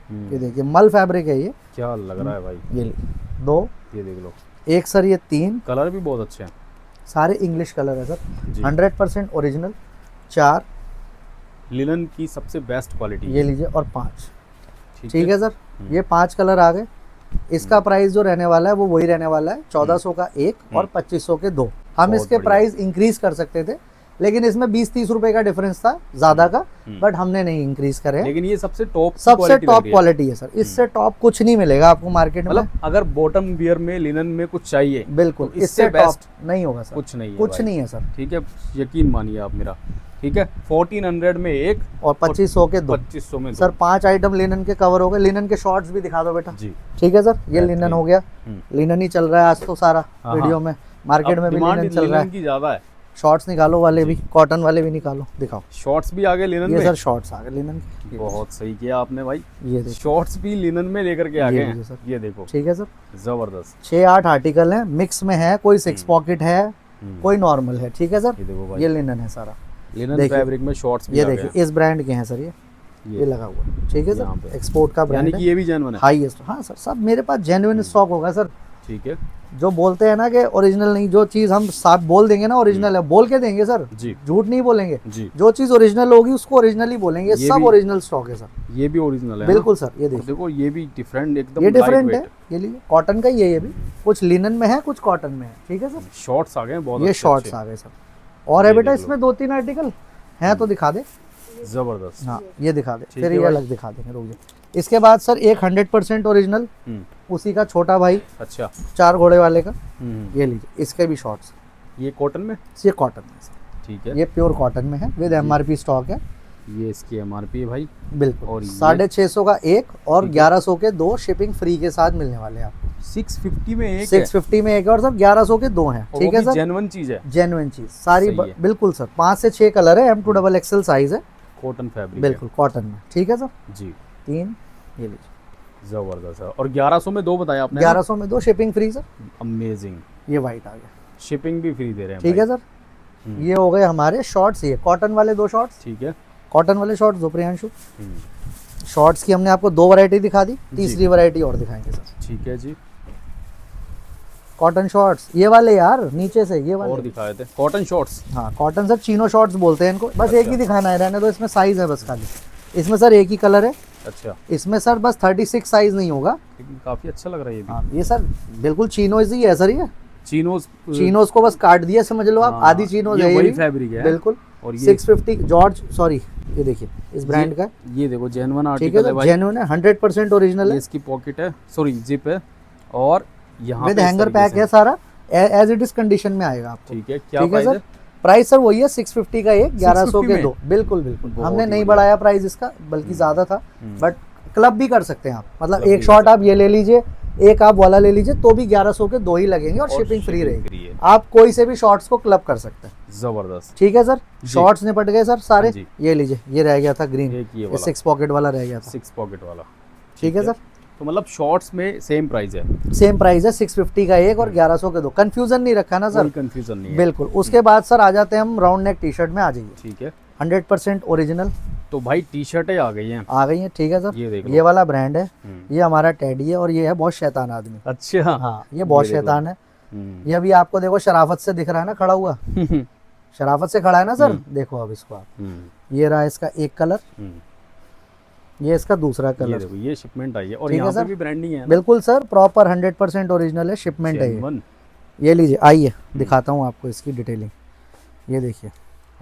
हम्म, ये देखिए मल फैब्रिक है ये, क्या लग रहा है भाई, ये लीजिए, दो, ये देख लो, एक सर ये 3, कलर भी बहुत अच्छे हैं सारे इंग्लिश कलर है सर, जी। 100% ओरिजिनल, 4, लिनन की सबसे बेस्ट क्वालिटी, ये लीजिए, और 5। ठीक है सर, ये 5 कलर आ गए। इसका प्राइस जो रहने वाला है वो वही रहने वाला है, 1400 का एक और 2500 के दो। हम बहुत इसके बढ़िया। प्राइस इंक्रीज कर सकते थे, लेकिन इसमें 20-30 रुपए का डिफरेंस था ज्यादा का, बट हमने नहीं इंक्रीज करे हैं। लेकिन ये सबसे टॉप सबसे टॉप क्वालिटी है सर, इससे टॉप कुछ नहीं मिलेगा आपको मार्केट में, मतलब अगर बॉटम वियर में लिनन में कुछ चाहिए बिल्कुल तो इससे इससे टॉप बेस्ट नहीं होगा सर, कुछ नहीं है कुछ भाई। नहीं है सर। ठीक है, यकीन मानिए आप मेरा। ठीक है, 1400 में एक और 2500 के दो। 2500 में सर 5 आइटम लिनन के कवर हो गए। लिनन के शॉर्ट्स भी दिखा दो बेटा। जी। ठीक है सर, ये लिनन हो गया। हम्म। लिनन ही चल रहा है आज तो सारा हाँ, वीडियो में, मार्केट में भी डिमांड लिनन चल रहा है। की ज्यादा है। शॉर्ट्स निकालो वाले भी, कॉटन वाले भी निकालो, दिखाओ। शॉर्ट्स भी आ गए लिनन ये में। सर शॉर्ट्स आ गए लिनन के। बहुत सही किया आपने भाई, ये देखो। शॉर्ट्स भी लिनन में लेकर के आ ये गए लीजिए हैं। सर। ये देखो, ठीक है सर, जबरदस्त। 6-8 आर्टिकल हैं, मिक्स में है, कोई 6 पॉकेट है, कोई नॉर्मल है। ठीक है सर, ये देखो भाई, ये लिनन है सारा। लिनन देखिए। फैब्रिक में शॉर्ट्स भी ये आ गए देखिए इस ब्रांड के हैं सर, ये लगा हुआ है। ठीक है यहाँ सर, पे। एक्सपोर्ट का यानी ब्रांड कि है, ये भी जेन्युइन है। हाईएस्ट। हाँ सर, सब मेरे पास जेन्युइन स्टॉक होगा सर। ठीक है जो बोलते हैं ना कि ओरिजिनल नहीं, जो चीज़ हम साफ बोल देंगे ना ओरिजिनल है, बोल के देंगे सर, जी झूठ नहीं बोलेंगे। जी। जो चीज़ ओरिजिनल होगी उसको ओरिजिनल ही बोलेंगे। ये सब भी- ओरिजिनल स्टॉक है सर। ये भी ओरिजिनल है बिल्कुल सर, ये ना? और देखिए, देखो ये भी डिफरेंट एकदम, ये लाइट डिफरेंट है। वेट। ये लीजिए, कॉटन का ही है, ये भी कुछ लिनन में है, कुछ कॉटन में है। ठीक है सर, शॉर्ट्स आ गए हैं बहुत ये अच्छे शॉर्ट्स अच्छे। आ गए सर। और है ये बेटा देख लो। इसमें 2-3 आर्टिकल हैं तो दिखा दे। जबरदस्त। हाँ ये दिखा दे, ठीक फिर है ये भाई। अलग दिखा देंगे, रुक जाइए। इसके बाद सर एक 100% ओरिजिनल, हम्म, उसी का छोटा भाई अच्छा। 4 घोड़े वाले का, हम्म, ये लीजिए। इसके भी शॉर्ट्स, ये कॉटन में। ये कॉटन में सर, ठीक है, ये प्योर कॉटन में है, विद एमआरपी स्टॉक है। ये इसकी एमआरपी है भाई। बिल्कुल, और ये- 650 का एक और ठीक है। 1100 के दो, शिपिंग फ्री के साथ मिलने वाले हैं आपको। 650 में एक 650 में एक है और सर 1100 के दो हैं। ठीक है सर, जेन्युइन चीज है, जेन्युइन चीज सारी सही है। बिल्कुल सर। 5 से 6 कलर है, M2XXL साइज है, कॉटन फैब्रिक बिल्कुल कॉटन में। ठीक है सर, जी। 3 ये लीजिए। जबरदस्त है। और 1100 में दो बताया आपने। 1100 में दो, शिपिंग फ्री सर। अमेजिंग, ये वाइट आ गया। शिपिंग भी फ्री दे रहे हैं। ठीक है सर, हम्म। ये हो गए हमारे शॉर्ट्स। ये कॉटन वाले दो शॉर्ट्स, ठीक है। कॉटन वाले शॉर्ट्स दो प्रियांशु। हम्म, शॉर्ट्स की हमने आपको 2 वैरायटी दिखा दी, तीसरी वैरायटी और दिखाएंगे सर। ठीक है जी। कॉटन शॉर्ट्स ये वाले यार, नीचे से ये और वाले। दिखाए थे कॉटन शॉर्ट्स। हाँ कॉटन सर, चीनो शॉर्ट्स बोलते हैं इनको। बस एक ही दिखाना है, रहने दो। इसमें साइज है बस खाली, इसमें सर एक ही कलर है। अच्छा, इसमें सर बस 36 साइज नहीं होगा। लेकिन काफी अच्छा लग रहा है ये भी। हाँ ये सर बिल्कुल चीनोज ही है सर। ये चीनोज। चीनोज को बस काट दिया समझ लो आप, आधी चीनोज है ये वही भी। फैब्रिक है। बिल्कुल। और ये 650 जॉर्ज, सॉरी ये देखिए इस ब्रांड का। ये देखो जेन्युइन ठीक है आर्टिकल है सर, भाई। जेन्युइन है, 100% ओरिजिनल ये है, इसकी पॉकेट है, सॉरी जिप है। और यहाँ विद पे इस हैंगर तरीके पैक से- है सारा, एज इट इज कंडीशन में आएगा आपको। ठीक है, क्या ठीक है प्राइस सर, है? प्राइस सर वही है 650 का एक, 1100 के में? दो। बिल्कुल बिल्कुल, बहुत हमने ही नहीं बढ़िया। बढ़ाया प्राइस इसका, बल्कि ज्यादा था। बट क्लब भी कर सकते हैं आप, मतलब क्लब भी एक कर शॉट आप ये ले लीजिए, एक आप वाला ले लीजिए, तो भी 1100 के दो ही लगेंगे और और शिपिंग फ्री shipping रहेगी। free है। आप कोई से भी शॉर्ट्स को क्लब कर सकते हैं। जबरदस्त। ठीक है सर, शॉर्ट्स निपट गए सर सारे। हाँ जी। ये लीजिए, ये रह गया था ग्रीन, एक ये ये वाला 6 पॉकेट वाला रह गया था। 6 पॉकेट वाला। ठीक है सर, तो मतलब शॉर्ट्स में सेम प्राइस है, सेम प्राइस है, 650 का एक और 1100 के दो। कंफ्यूजन नहीं रखा ना सर। कोई कंफ्यूजन नहीं है। बिल्कुल। उसके बाद सर आ जाते हैं हम राउंड नेक टी शर्ट में। आ जाइए, ठीक है, 100% ओरिजिनल तो भाई टी शर्टें आ गई हैं। आ गई है। ठीक है सर, ये देख लो। ये वाला ब्रांड है, हम्म। ये हमारा टेडी है और ये है बहुत शैतान आदमी। अच्छा। हाँ ये बहुत ये देख लो। शैतान है। हम्म। ये अभी आपको देखो शराफत से दिख रहा है ना खड़ा हुआ, शराफत से खड़ा है ना सर। देखो अब इसको आप, हम्म, ये रहा इसका एक कलर, हम्म। ये इसका दूसरा ये कलर। देखो, ये शिपमेंट आई है और ठीक है यहाँ पे सर। भी ब्रांडिंग है ना? बिल्कुल सर, प्रॉपर 100% ओरिजिनल है, शिपमेंट है ये। Genuine। ये लीजिए, आइए दिखाता हूँ आपको इसकी डिटेलिंग। ये देखिए,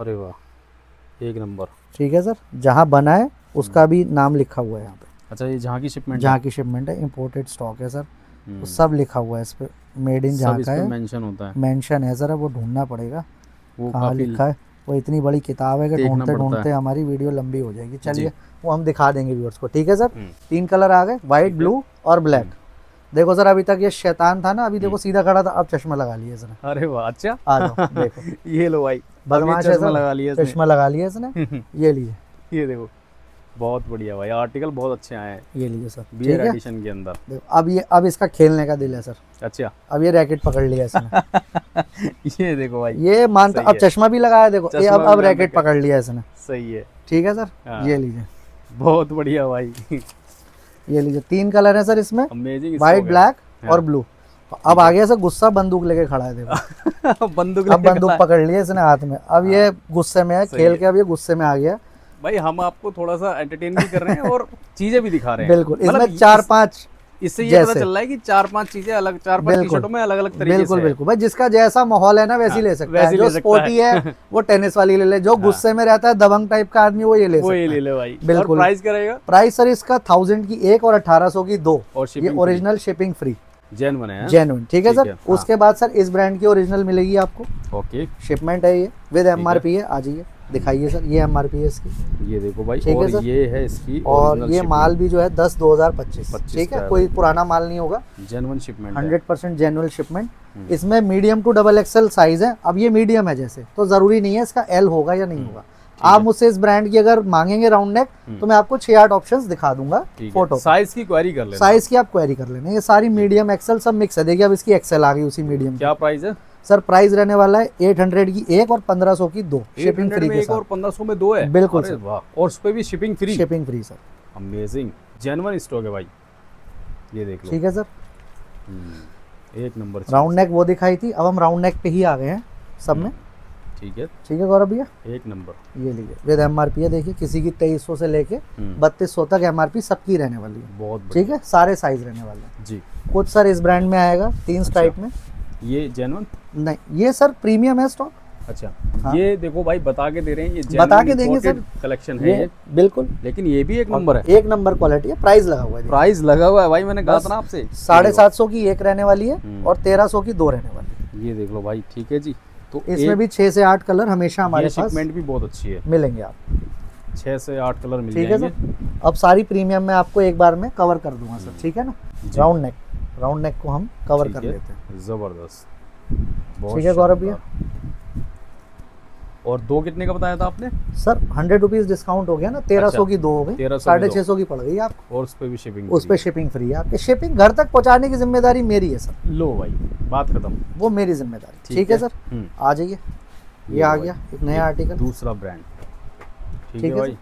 अरे वाह, एक नंबर। ठीक है सर, जहाँ बना है उसका भी नाम लिखा हुआ है यहाँ पे, अच्छा, ये जहाँ की शिपमेंट जहाँ की शिपमेंट है। इम्पोर्टेड स्टॉक है सर, है, तो सब लिखा हुआ है इस पे, मेड इन जहाँ का है, मेंशन होता है। मेंशन है सर। वो ढूंढना पड़ेगा वो कहाँ काफी लिखा है। वो इतनी बड़ी किताब है कि देखना ढूंढते पड़ता है। ढूंढते हमारी वीडियो लंबी हो जाएगी। चलिए वो हम दिखा देंगे व्यूअर्स को। ठीक है सर, हम्म। 3 कलर आ गए, व्हाइट, ब्लू और ब्लैक। देखो सर, अभी तक ये शैतान था ना, अभी देखो सीधा खड़ा था, अब चश्मा लगा लिया इसने। अरे वाह, अच्छा। आ जाओ देखो, ये लो भाई, बदमाश अभी है चश्मा सर, लगा लिया इसने। चश्मा लगा लिया इसने। ये लीजिए, ये देखो, बहुत बढ़िया भाई, आर्टिकल बहुत अच्छे आए हैं ये लीजिए सर। ठीक बियर है, एडिशन के अंदर। देखो अब इसका खेलने का दिल है सर। अच्छा। अब ये रैकेट पकड़ लिया इसने। ये देखो भाई, ये मानता, सही अब है। चश्मा भी लगाया देखो, ये चश्मा भी अब लगा रैकेट के। पकड़ लिया इसने। सही है। ठीक है सर, हाँ। ये लीजिए, बहुत बढ़िया भाई। ये लीजिए। 3 कलर है सर इसमें, अमेजिंग। व्हाइट, ब्लैक और ब्लू। अब आ गया सर गुस्सा, बंदूक लेके खड़ा है देखो। बंदूक अब लेके बंदूक खड़ा है। पकड़ लिया इसने हाथ में। अब ये गुस्से में है, सही खेल है। के अब ये गुस्से में आ गया। भाई हम आपको थोड़ा सा एंटरटेन भी कर रहे हैं और चीजें भी दिखा रहे हैं। बिल्कुल, मतलब इसमें 4-5 इससे ये पता जैसे। चल रहा है कि 4-5 चीजें अलग, 4-5 टी बिल्कुल। शर्टों में अलग अलग तरीके बिल्कुल से बिल्कुल भाई, जिसका जैसा माहौल है ना वैसी हाँ, ले सकता वैसी है। ले जो सकता स्पोर्टी है वो टेनिस वाली ले ले, जो गुस्से में रहता है दबंग टाइप का आदमी वो ये ले वो ये सकता ले है। ले भाई। बिल्कुल। और प्राइस क्या रहेगा? प्राइस सर इसका 1000 की एक और 1800 की दो। और ये shipping original shipping free, genuine है। जेन्युइन। ठीक है ठीक सर, है, हाँ। उसके बाद सर इस ब्रांड की ओरिजिनल मिलेगी आपको, ओके। शिपमेंट है ये, विद एमआरपी है। आ जाइए, दिखाइए सर, ये एमआरपी है इसकी। ये देखो भाई, ठीक है और सर। ये है इसकी और original ये shipping। माल भी जो है 10/2025, 25 ठीक है, का है कोई भाई। पुराना माल नहीं होगा, जेन्युइन शिपमेंट है। 100% जेन्युइन शिपमेंट। इसमें medium to double XL size है। अब ये मीडियम है जैसे, तो ज़रूरी नहीं है इसका एल होगा या नहीं होगा। आप मुझसे इस ब्रांड की अगर मांगेंगे राउंड नेक, तो मैं आपको 6-8 ऑप्शंस दिखा दूंगा फोटो। साइज की क्वेरी कर लेना। साइज की आप क्वेरी कर लेना, ये सारी मीडियम एक्सएल सब मिक्स है। देखिए अब इसकी एक्सएल आ गई उसी मीडियम की। क्या प्राइस है सर प्राइस रहने वाला है 800 की एक और 1500 की दो, शिपिंग 800 फ्री में के एक और साथ। 1500 में दो है। बिल्कुल अरे सर। वाह, और उस पे भी shipping free. Shipping free sir. Amazing, genuine stock है भाई, ये देख लो। ठीक है सर। एक नंबर राउंड नेक वो दिखाई थी, अब हम राउंड नेक पे ही आ गए हैं सब में। ठीक है, ठीक है गौरव भैया, एक नंबर। ये लीजिए विद एमआरपी है। देखिए किसी की 2300 से लेके 3200 तक एमआरपी सबकी रहने वाली है। बहुत बढ़िया। ठीक है, सारे साइज रहने वाले हैं जी। कुछ सर इस ब्रांड में आएगा 3 स्ट्राइप में। ये जेन्युइन? नहीं, ये सर प्रीमियम है स्टॉक। अच्छा। हाँ। ये देखो भाई, बता के दे रहे हैं, ये बता के देंगे सर, कलेक्शन है ये, बिल्कुल लेकिन ये भी एक नंबर है। एक नंबर क्वालिटी है। प्राइस लगा हुआ है, प्राइस लगा हुआ है भाई, मैंने कहा था ना आपसे। 750 की एक रहने वाली है और 1300 की दो रहने वाली है। ये देख लो भाई, ठीक है जी। तो इसमें भी 6 से 8 कलर हमेशा हमारे ये पास शिपमेंट भी बहुत अच्छी है, मिलेंगे आप। 6 से 8 कलर मिल ठीक है जाएंगे। सर। अब सारी प्रीमियम में आपको एक बार में कवर कर दूंगा सर, ठीक है ना। जी। राउंड नेक को हम कवर ठीक कर है, लेते हैं। जबरदस्त, बहुत ठीक है गौरव भैया। शानदार। और दो कितने का बताया था आपने? सर 100 रुपीज डिस्काउंट हो गया ना, 1300 की दो हो गई, 1300 की दो। 650 की पड़ गई आपको। और उस पे भी शिपिंग? उस पे शिपिंग फ्री है आपके। शिपिंग घर तक पहुंचाने की जिम्मेदारी मेरी है सर, लो भाई, बात खत्म। वो मेरी जिम्मेदारी। ठीक है सर, आ जाइए। ये आ गया एक नया आर्टिकल, दूसरा ब्रांड। ठीक है है भाई,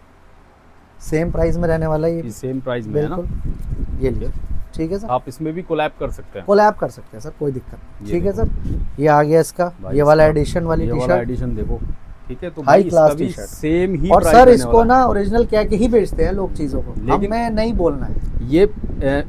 सेम प्राइस में रहने वाला है ये सेम प्राइस में है ना। बिल्कुल। ये लीजिए, ठीक है सर। आप इसमें भी कोलैब कर सकते हैं। कोलैब कर सकते हैं सर, कोई दिक्कत नहीं। ये ठीक है देखो। सर, ये आ गया इसका, भाई ये वाला इसका- एडिशन वाली ये टी वाला शर्ट। एडिशन देखो, ठीक है। तो हाई भाई क्लास इसका भी टी-शर्ट। सेम ही और प्राइस सर रहने इसको वाला ना ओरिजिनल कह के ही बेचते हैं लोग चीजों को, लेकिन- हमें नहीं बोलना है। है। ये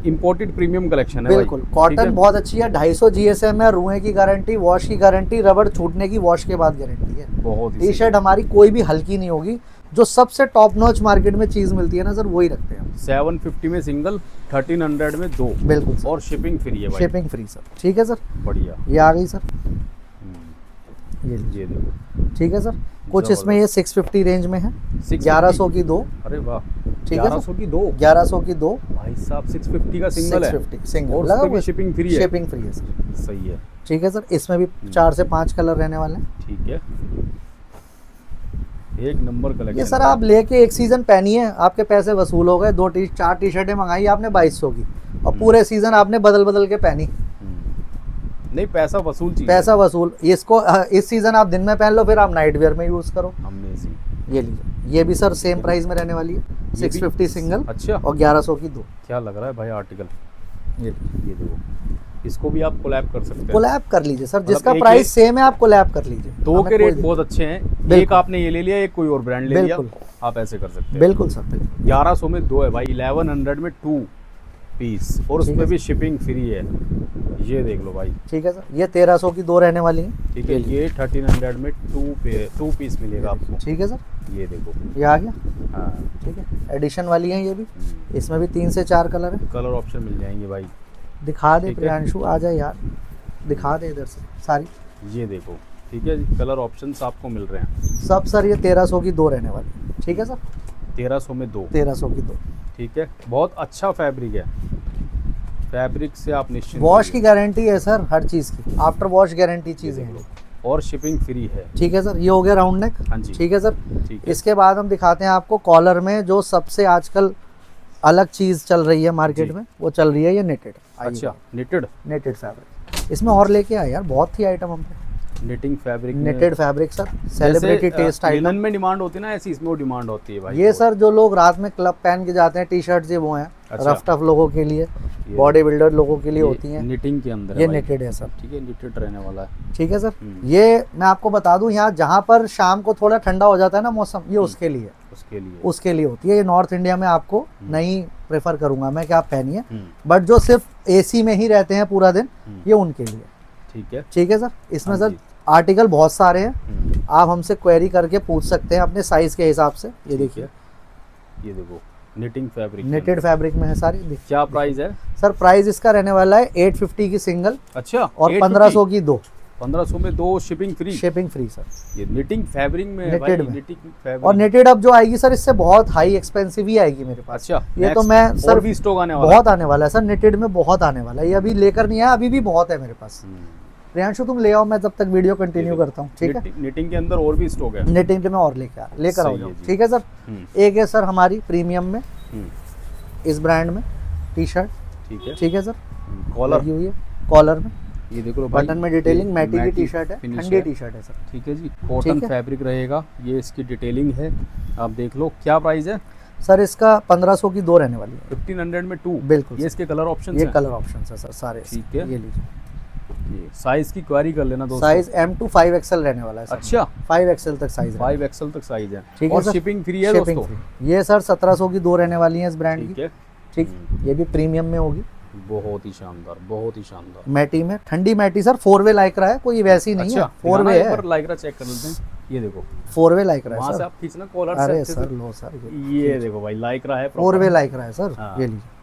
इंपोर्टेड प्रीमियम कलेक्शन है बिल्कुल, भाई, ठीक कॉटन है? बहुत अच्छी है, 250 जीएसएम है, रुए की गारंटी, वॉश की गारंटी, रबड़ छूटने की वॉश के बाद गारंटी है। बहुत ही टी शर्ट हमारी कोई भी हल्की नहीं होगी। जो सबसे टॉप नॉच मार्केट में चीज मिलती है ना सर, वही रखते हैं हम। 750 में सिंगल, 1300 में दो, बिल्कुल सर। और शिपिंग फ्री है भाई। Shipping free sir. ठीक है सर, बढ़िया। ये आ गई सर, हम्म, ये लीजिए। ये देखो, ठीक है सर। कुछ इसमें ये 650 रेंज में है, 650 1100 की दो। अरे वाह, ठीक है 1100 की दो 1100 की दो, भाई साहब, 650 का सिंगल है, 650 सिंगल और लगा उसपे हुआ भी शिपिंग फ्री है। शिपिंग फ्री है सर। सही है, ठीक है सर। इसमें भी 4 से 5 कलर रहने वाले हैं। ठीक है, एक नंबर कलेक्शन। ये सर आप लेके एक सीजन पहनिए, आपके पैसे वसूल हो गए। 4 टी शर्टें मंगाई आपने 2200 की, और पूरे सीजन आपने बदल बदल के पहनी, नहीं, पैसा वसूल चीज पैसा वसूल। इसको इस सीजन आप दिन में पहन लो, फिर आप नाइट वेयर में यूज करो। अमेजिंग। ये लीजिए, ये भी सर सेम प्राइस में रहने वाली है, 650 सिंगल अच्छा, और 1100 की दो। क्या लग रहा है भाई आर्टिकल? ये ये देखो, इसको भी आप कोलैब कर सकते हैं। कोलैब कर लीजिए सर, जिसका एक- प्राइस सेम है आप कोलैब कर लीजिए। दो हमें के कोई रेट बहुत अच्छे हैं। एक बिल्कुल। आपने ये ले लिया, एक कोई और ब्रांड ले लिया, बिल्कुल। आप ऐसे कर सकते हैं। बिल्कुल सर, बिल्कुल। 1100 में दो है भाई, 1100 में 2 पीस, और ठीक उसमें है भी शिपिंग फ्री है। ये देख लो भाई, ठीक है सर। ये 1300 की दो रहने वाली है। ठीक है। ये 1300 में 2 पीस मिलेगा आपको। ठीक है सर, ये देखो, ये आ गया। हाँ, ठीक है, एडिशन वाली है ये भी। इसमें भी 3 से 4 कलर है। कलर ऑप्शन मिल जाएंगे भाई। दिखा दे ठीक है। प्रियांशु, आ जाए यार, दिखा दे इधर से सारी। ये देखो, ठीक है जी, कलर ऑप्शंस आपको मिल रहे हैं। सब सर ये 1300 की दो रहने वाली है। ठीक है सर, 1300 में 2, 1300 की दो। ठीक है। बहुत अच्छा फैब्रिक है, फैब्रिक से आप निश्चिंत वॉश की रहिए। गारंटी है सर, हर चीज़ की आफ्टर वॉश गारंटी चीज़ें देख हैं। लो, और शिपिंग फ्री है। ठीक है सर, ये हो गया राउंड नेक। हाँ जी, ठीक है सर। ठीक है। इसके बाद हम दिखाते हैं आपको कॉलर में जो सबसे आजकल अलग चीज़ चल रही है मार्केट जी। में, वो चल रही है ये नेटेड। अच्छा, निटेड नेटेड फैब्रिक इसमें और लेके आए यार, बहुत ही आइटम हम पे। Knitting fabric, netted fabric sir, celebrity taste linen item. में डिमांड होती है ना, ऐसी इसमें डिमांड होती है भाई। ये सर जो लोग रात में क्लब पहन के जाते हैं टी शर्ट, ये वो हैं अच्छा। रफ टफ लोगों के लिए, बॉडी बिल्डर लोगों के लिए होती हैं। निटिंग के अंदर है ये भाई। नेटेड है सर। ठीक है, निटेड रहने वाला है। ठीक है सर। ये मैं आपको बता दूं, यहाँ जहाँ पर शाम को थोड़ा ठंडा हो जाता है ना मौसम, ये उसके लिए उसके लिए होती है। ये नॉर्थ इंडिया में आपको नहीं प्रेफर करूंगा मैं कि आप पहनिए, हम्म, बट जो सिर्फ एसी में ही रहते हैं पूरा दिन, ये उनके लिए। ठीक है। ठीक है सर। इसमें हाँ सर जी। आर्टिकल बहुत सारे हैं, हम्म, आप हमसे क्वेरी करके पूछ सकते हैं अपने साइज के हिसाब से। ये ठीक देखिए, है। ये देखो, निटिंग फैब्रिक, नेटेड फैब्रिक में है सारी। देखिए क्या प्राइस है? सर, प्राइस इसका रहने वाला है 850 की सिंगल अच्छा, और 850? 1500 की दो। 1500 में 2 shipping free. Shipping free sir. ये निटिंग फैब्रिक में है भाई, Knitted में। Knitting fabric. और नेटेड अब जो आएगी सर इससे बहुत हाई एक्सपेंसिव ही आएगी मेरे पास। अच्छा, ये तो next मैं सर और भी स्टॉक आने वाला बहुत आने वाला है सर, नेटेड में बहुत आने वाला है। ये अभी लेकर नहीं आया, अभी भी बहुत है मेरे पास। प्रियांशु तुम ले आओ, मैं तब तक वीडियो कंटिन्यू करता हूँ, ठीक है। निटिंग के अंदर और भी स्टॉक है। नेटिंग में और लेकर आओ सही जाओ, है जी। ठीक है सर। हम्म। एक है सर हमारी प्रीमियम में, हम्म, इस ब्रांड में टी शर्ट, ठीक है। ठीक है सर। कॉलर लगी हुई है कॉलर में, ये देखो भाई, बटन में डिटेलिंग, ये मैटी की मैटी टी शर्ट है, finish ठंडी है। टी शर्ट है सर। ठीक है जी, कॉटन ठीक है। फैब्रिक रहेगा, ये इसकी डिटेलिंग है, आप देख लो। क्या प्राइस है? सर इसका 1500 की 2 रहने वाली है। 1500 में 2। बिल्कुल ये इसके कलर ऑप्शन ये हैं। कलर ऑप्शन है सर सारे। ठीक है। ये लीजिए, ये साइज की क्वेरी कर लेना दोस्तों। साइज M to 5XL रहने वाला है सर। अच्छा, 5XL तक साइज है। 5 एक्सएल तक साइज है। ठीक है और सर। शिपिंग फ्री है शिपिंग दोस्तों। फ्री। ये सर 1700 की 2 रहने वाली हैं इस ब्रांड ठीक की, है। ठीक। ये भी प्रीमियम में होगी, बहुत ही शानदार, बहुत ही शानदार। मैटी में, ठंडी मैटी सर। 4 वे लाइक्रा है, कोई वैसी नहीं है, 4 वे है। लाइक्रा चेक कर लेते हैं, ये देखो 4 वे लाइक्रा है वहां से सर। आप खींचना कॉलर से अरे अच्छे सर से। लो सर, ये देखो भाई, लाइक्रा है 4 वे लाइक्रा है सर। हाँ। ये लीजिए,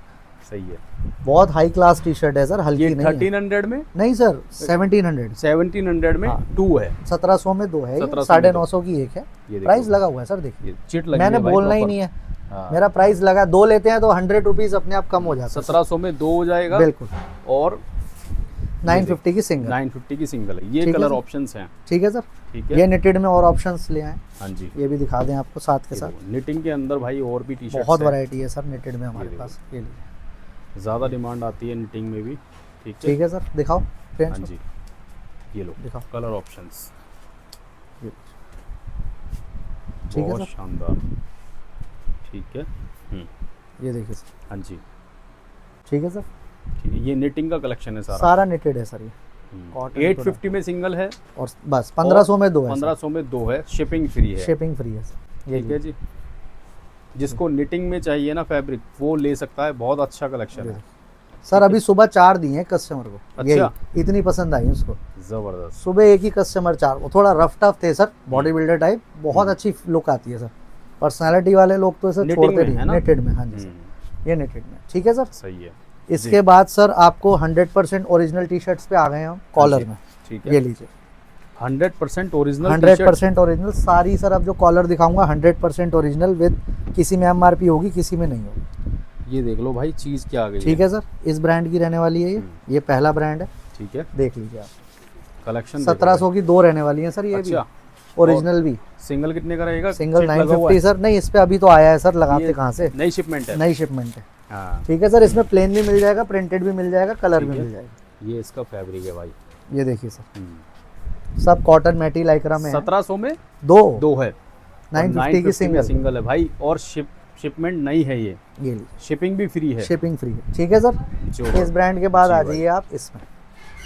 सही है। बहुत हाई क्लास टी शर्ट है सर, हल्की ये नहीं है। 1300 में, नहीं सर 1700, 1700 में हाँ। 2 है। 1700 में 2 है, 1700 में 950 की एक है। ये देखो। प्राइस लगा हुआ है सर, देखिए। ये चिट लगी मैंने है भाई बोलना ही proper। नहीं है, हाँ। मेरा प्राइस लगा। 2 लेते हैं तो 100 रुपीज अपने आप कम हो जाता है। 1700 में 2 हो जाएगा। बिल्कुल। और 950 की सिंगल, 950 की सिंगल है। ये ठीक है कलर सर। ऑप्शंस हैं। ठीक है सर। ठीक है। ये निटेड में और ऑप्शंस ले आए, हाँ जी, ये भी दिखा दें आपको साथ के साथ। निटिंग के अंदर भाई और भी टी शर्ट बहुत वैरायटी है सर निटेड में हमारे देखो। पास। ये लीजिए, ज़्यादा डिमांड आती है निटिंग में भी। ठीक है। ठीक है सर, दिखाओ हाँ फ्रेंड्स, जी, ये लो दिखाओ। कलर ऑप्शंस, ये ठीक है बहुत सर। शानदार। ठीक है। ये देखिए सर, हाँ जी, ठीक है सर। ठीक है। ये निटिंग का कलेक्शन है सारा। सारा निटेड है सर ये। cotton 850 में सिंगल है, और बस 1500 में 2 है, 1500 में 2 है, शिपिंग फ्री है। शिपिंग फ्री है सर। ये ठीक है जी, जिसको निटिंग में चाहिए ना फैब्रिक, वो ले सकता है। बहुत अच्छा कलेक्शन है। सर अभी सुबह 4 दिए हैं कस्टमर को। अच्छा। यही इतनी पसंद आई उसको। ज़बरदस्त। सुबह एक ही कस्टमर 4, वो थोड़ा रफ टफ थे सर, बॉडी बिल्डर टाइप। बहुत अच्छी लुक आती है सर। पर्सनालिटी वाले लोग तो सर Knitting छोड़ते में नहीं। है ना? नेटेड में, हाँ जी सर, ये नेटेड में। ठीक है सर। सही है। इसके बाद सर आपको 100% ओरिजिनल टी शर्ट्स पे आ गए हैं हम कॉलर में। ठीक ये है। लीजिए, 100% ओरिजिनल 100% ओरिजिनल सारी सर। अब जो कॉलर दिखाऊंगा 100% ओरिजिनल, विद किसी में MRP होगी, किसी में नहीं होगी। ये देख लो भाई, चीज़ क्या आ गई ठीक है सर, इस ब्रांड की रहने वाली है ये पहला ब्रांड है। ठीक है। देख लीजिए आप, कलेक्शन 1700 की 2 रहने वाली है सर। ये भी अच्छा। ओरिजिनल भी। सिंगल कितने का रहेगा? सिंगल चिट लगा हुआ 950 सर। नहीं, इस पे अभी तो आया है सर, लगाते ये कहाँ से, नई शिपमेंट है। नई शिपमेंट है। हाँ, ठीक है सर, इसमें प्लेन भी मिल जाएगा, प्रिंटेड भी मिल जाएगा, कलर ठीक भी है। मिल जाएगा। ये इसका फैब्रिक है भाई। ये देखिए सर, सब कॉटन मैटी लाइक्रा में है। 1700 में 2 2 है, 950 की सिंगल। सिंगल है भाई। और शिपमेंट नहीं है ये, ये लीजिए, शिपिंग भी फ्री है। शिपिंग फ्री है। ठीक है सर। जो इस ब्रांड के बाद जी आ भाई। जाइए आप इसमें,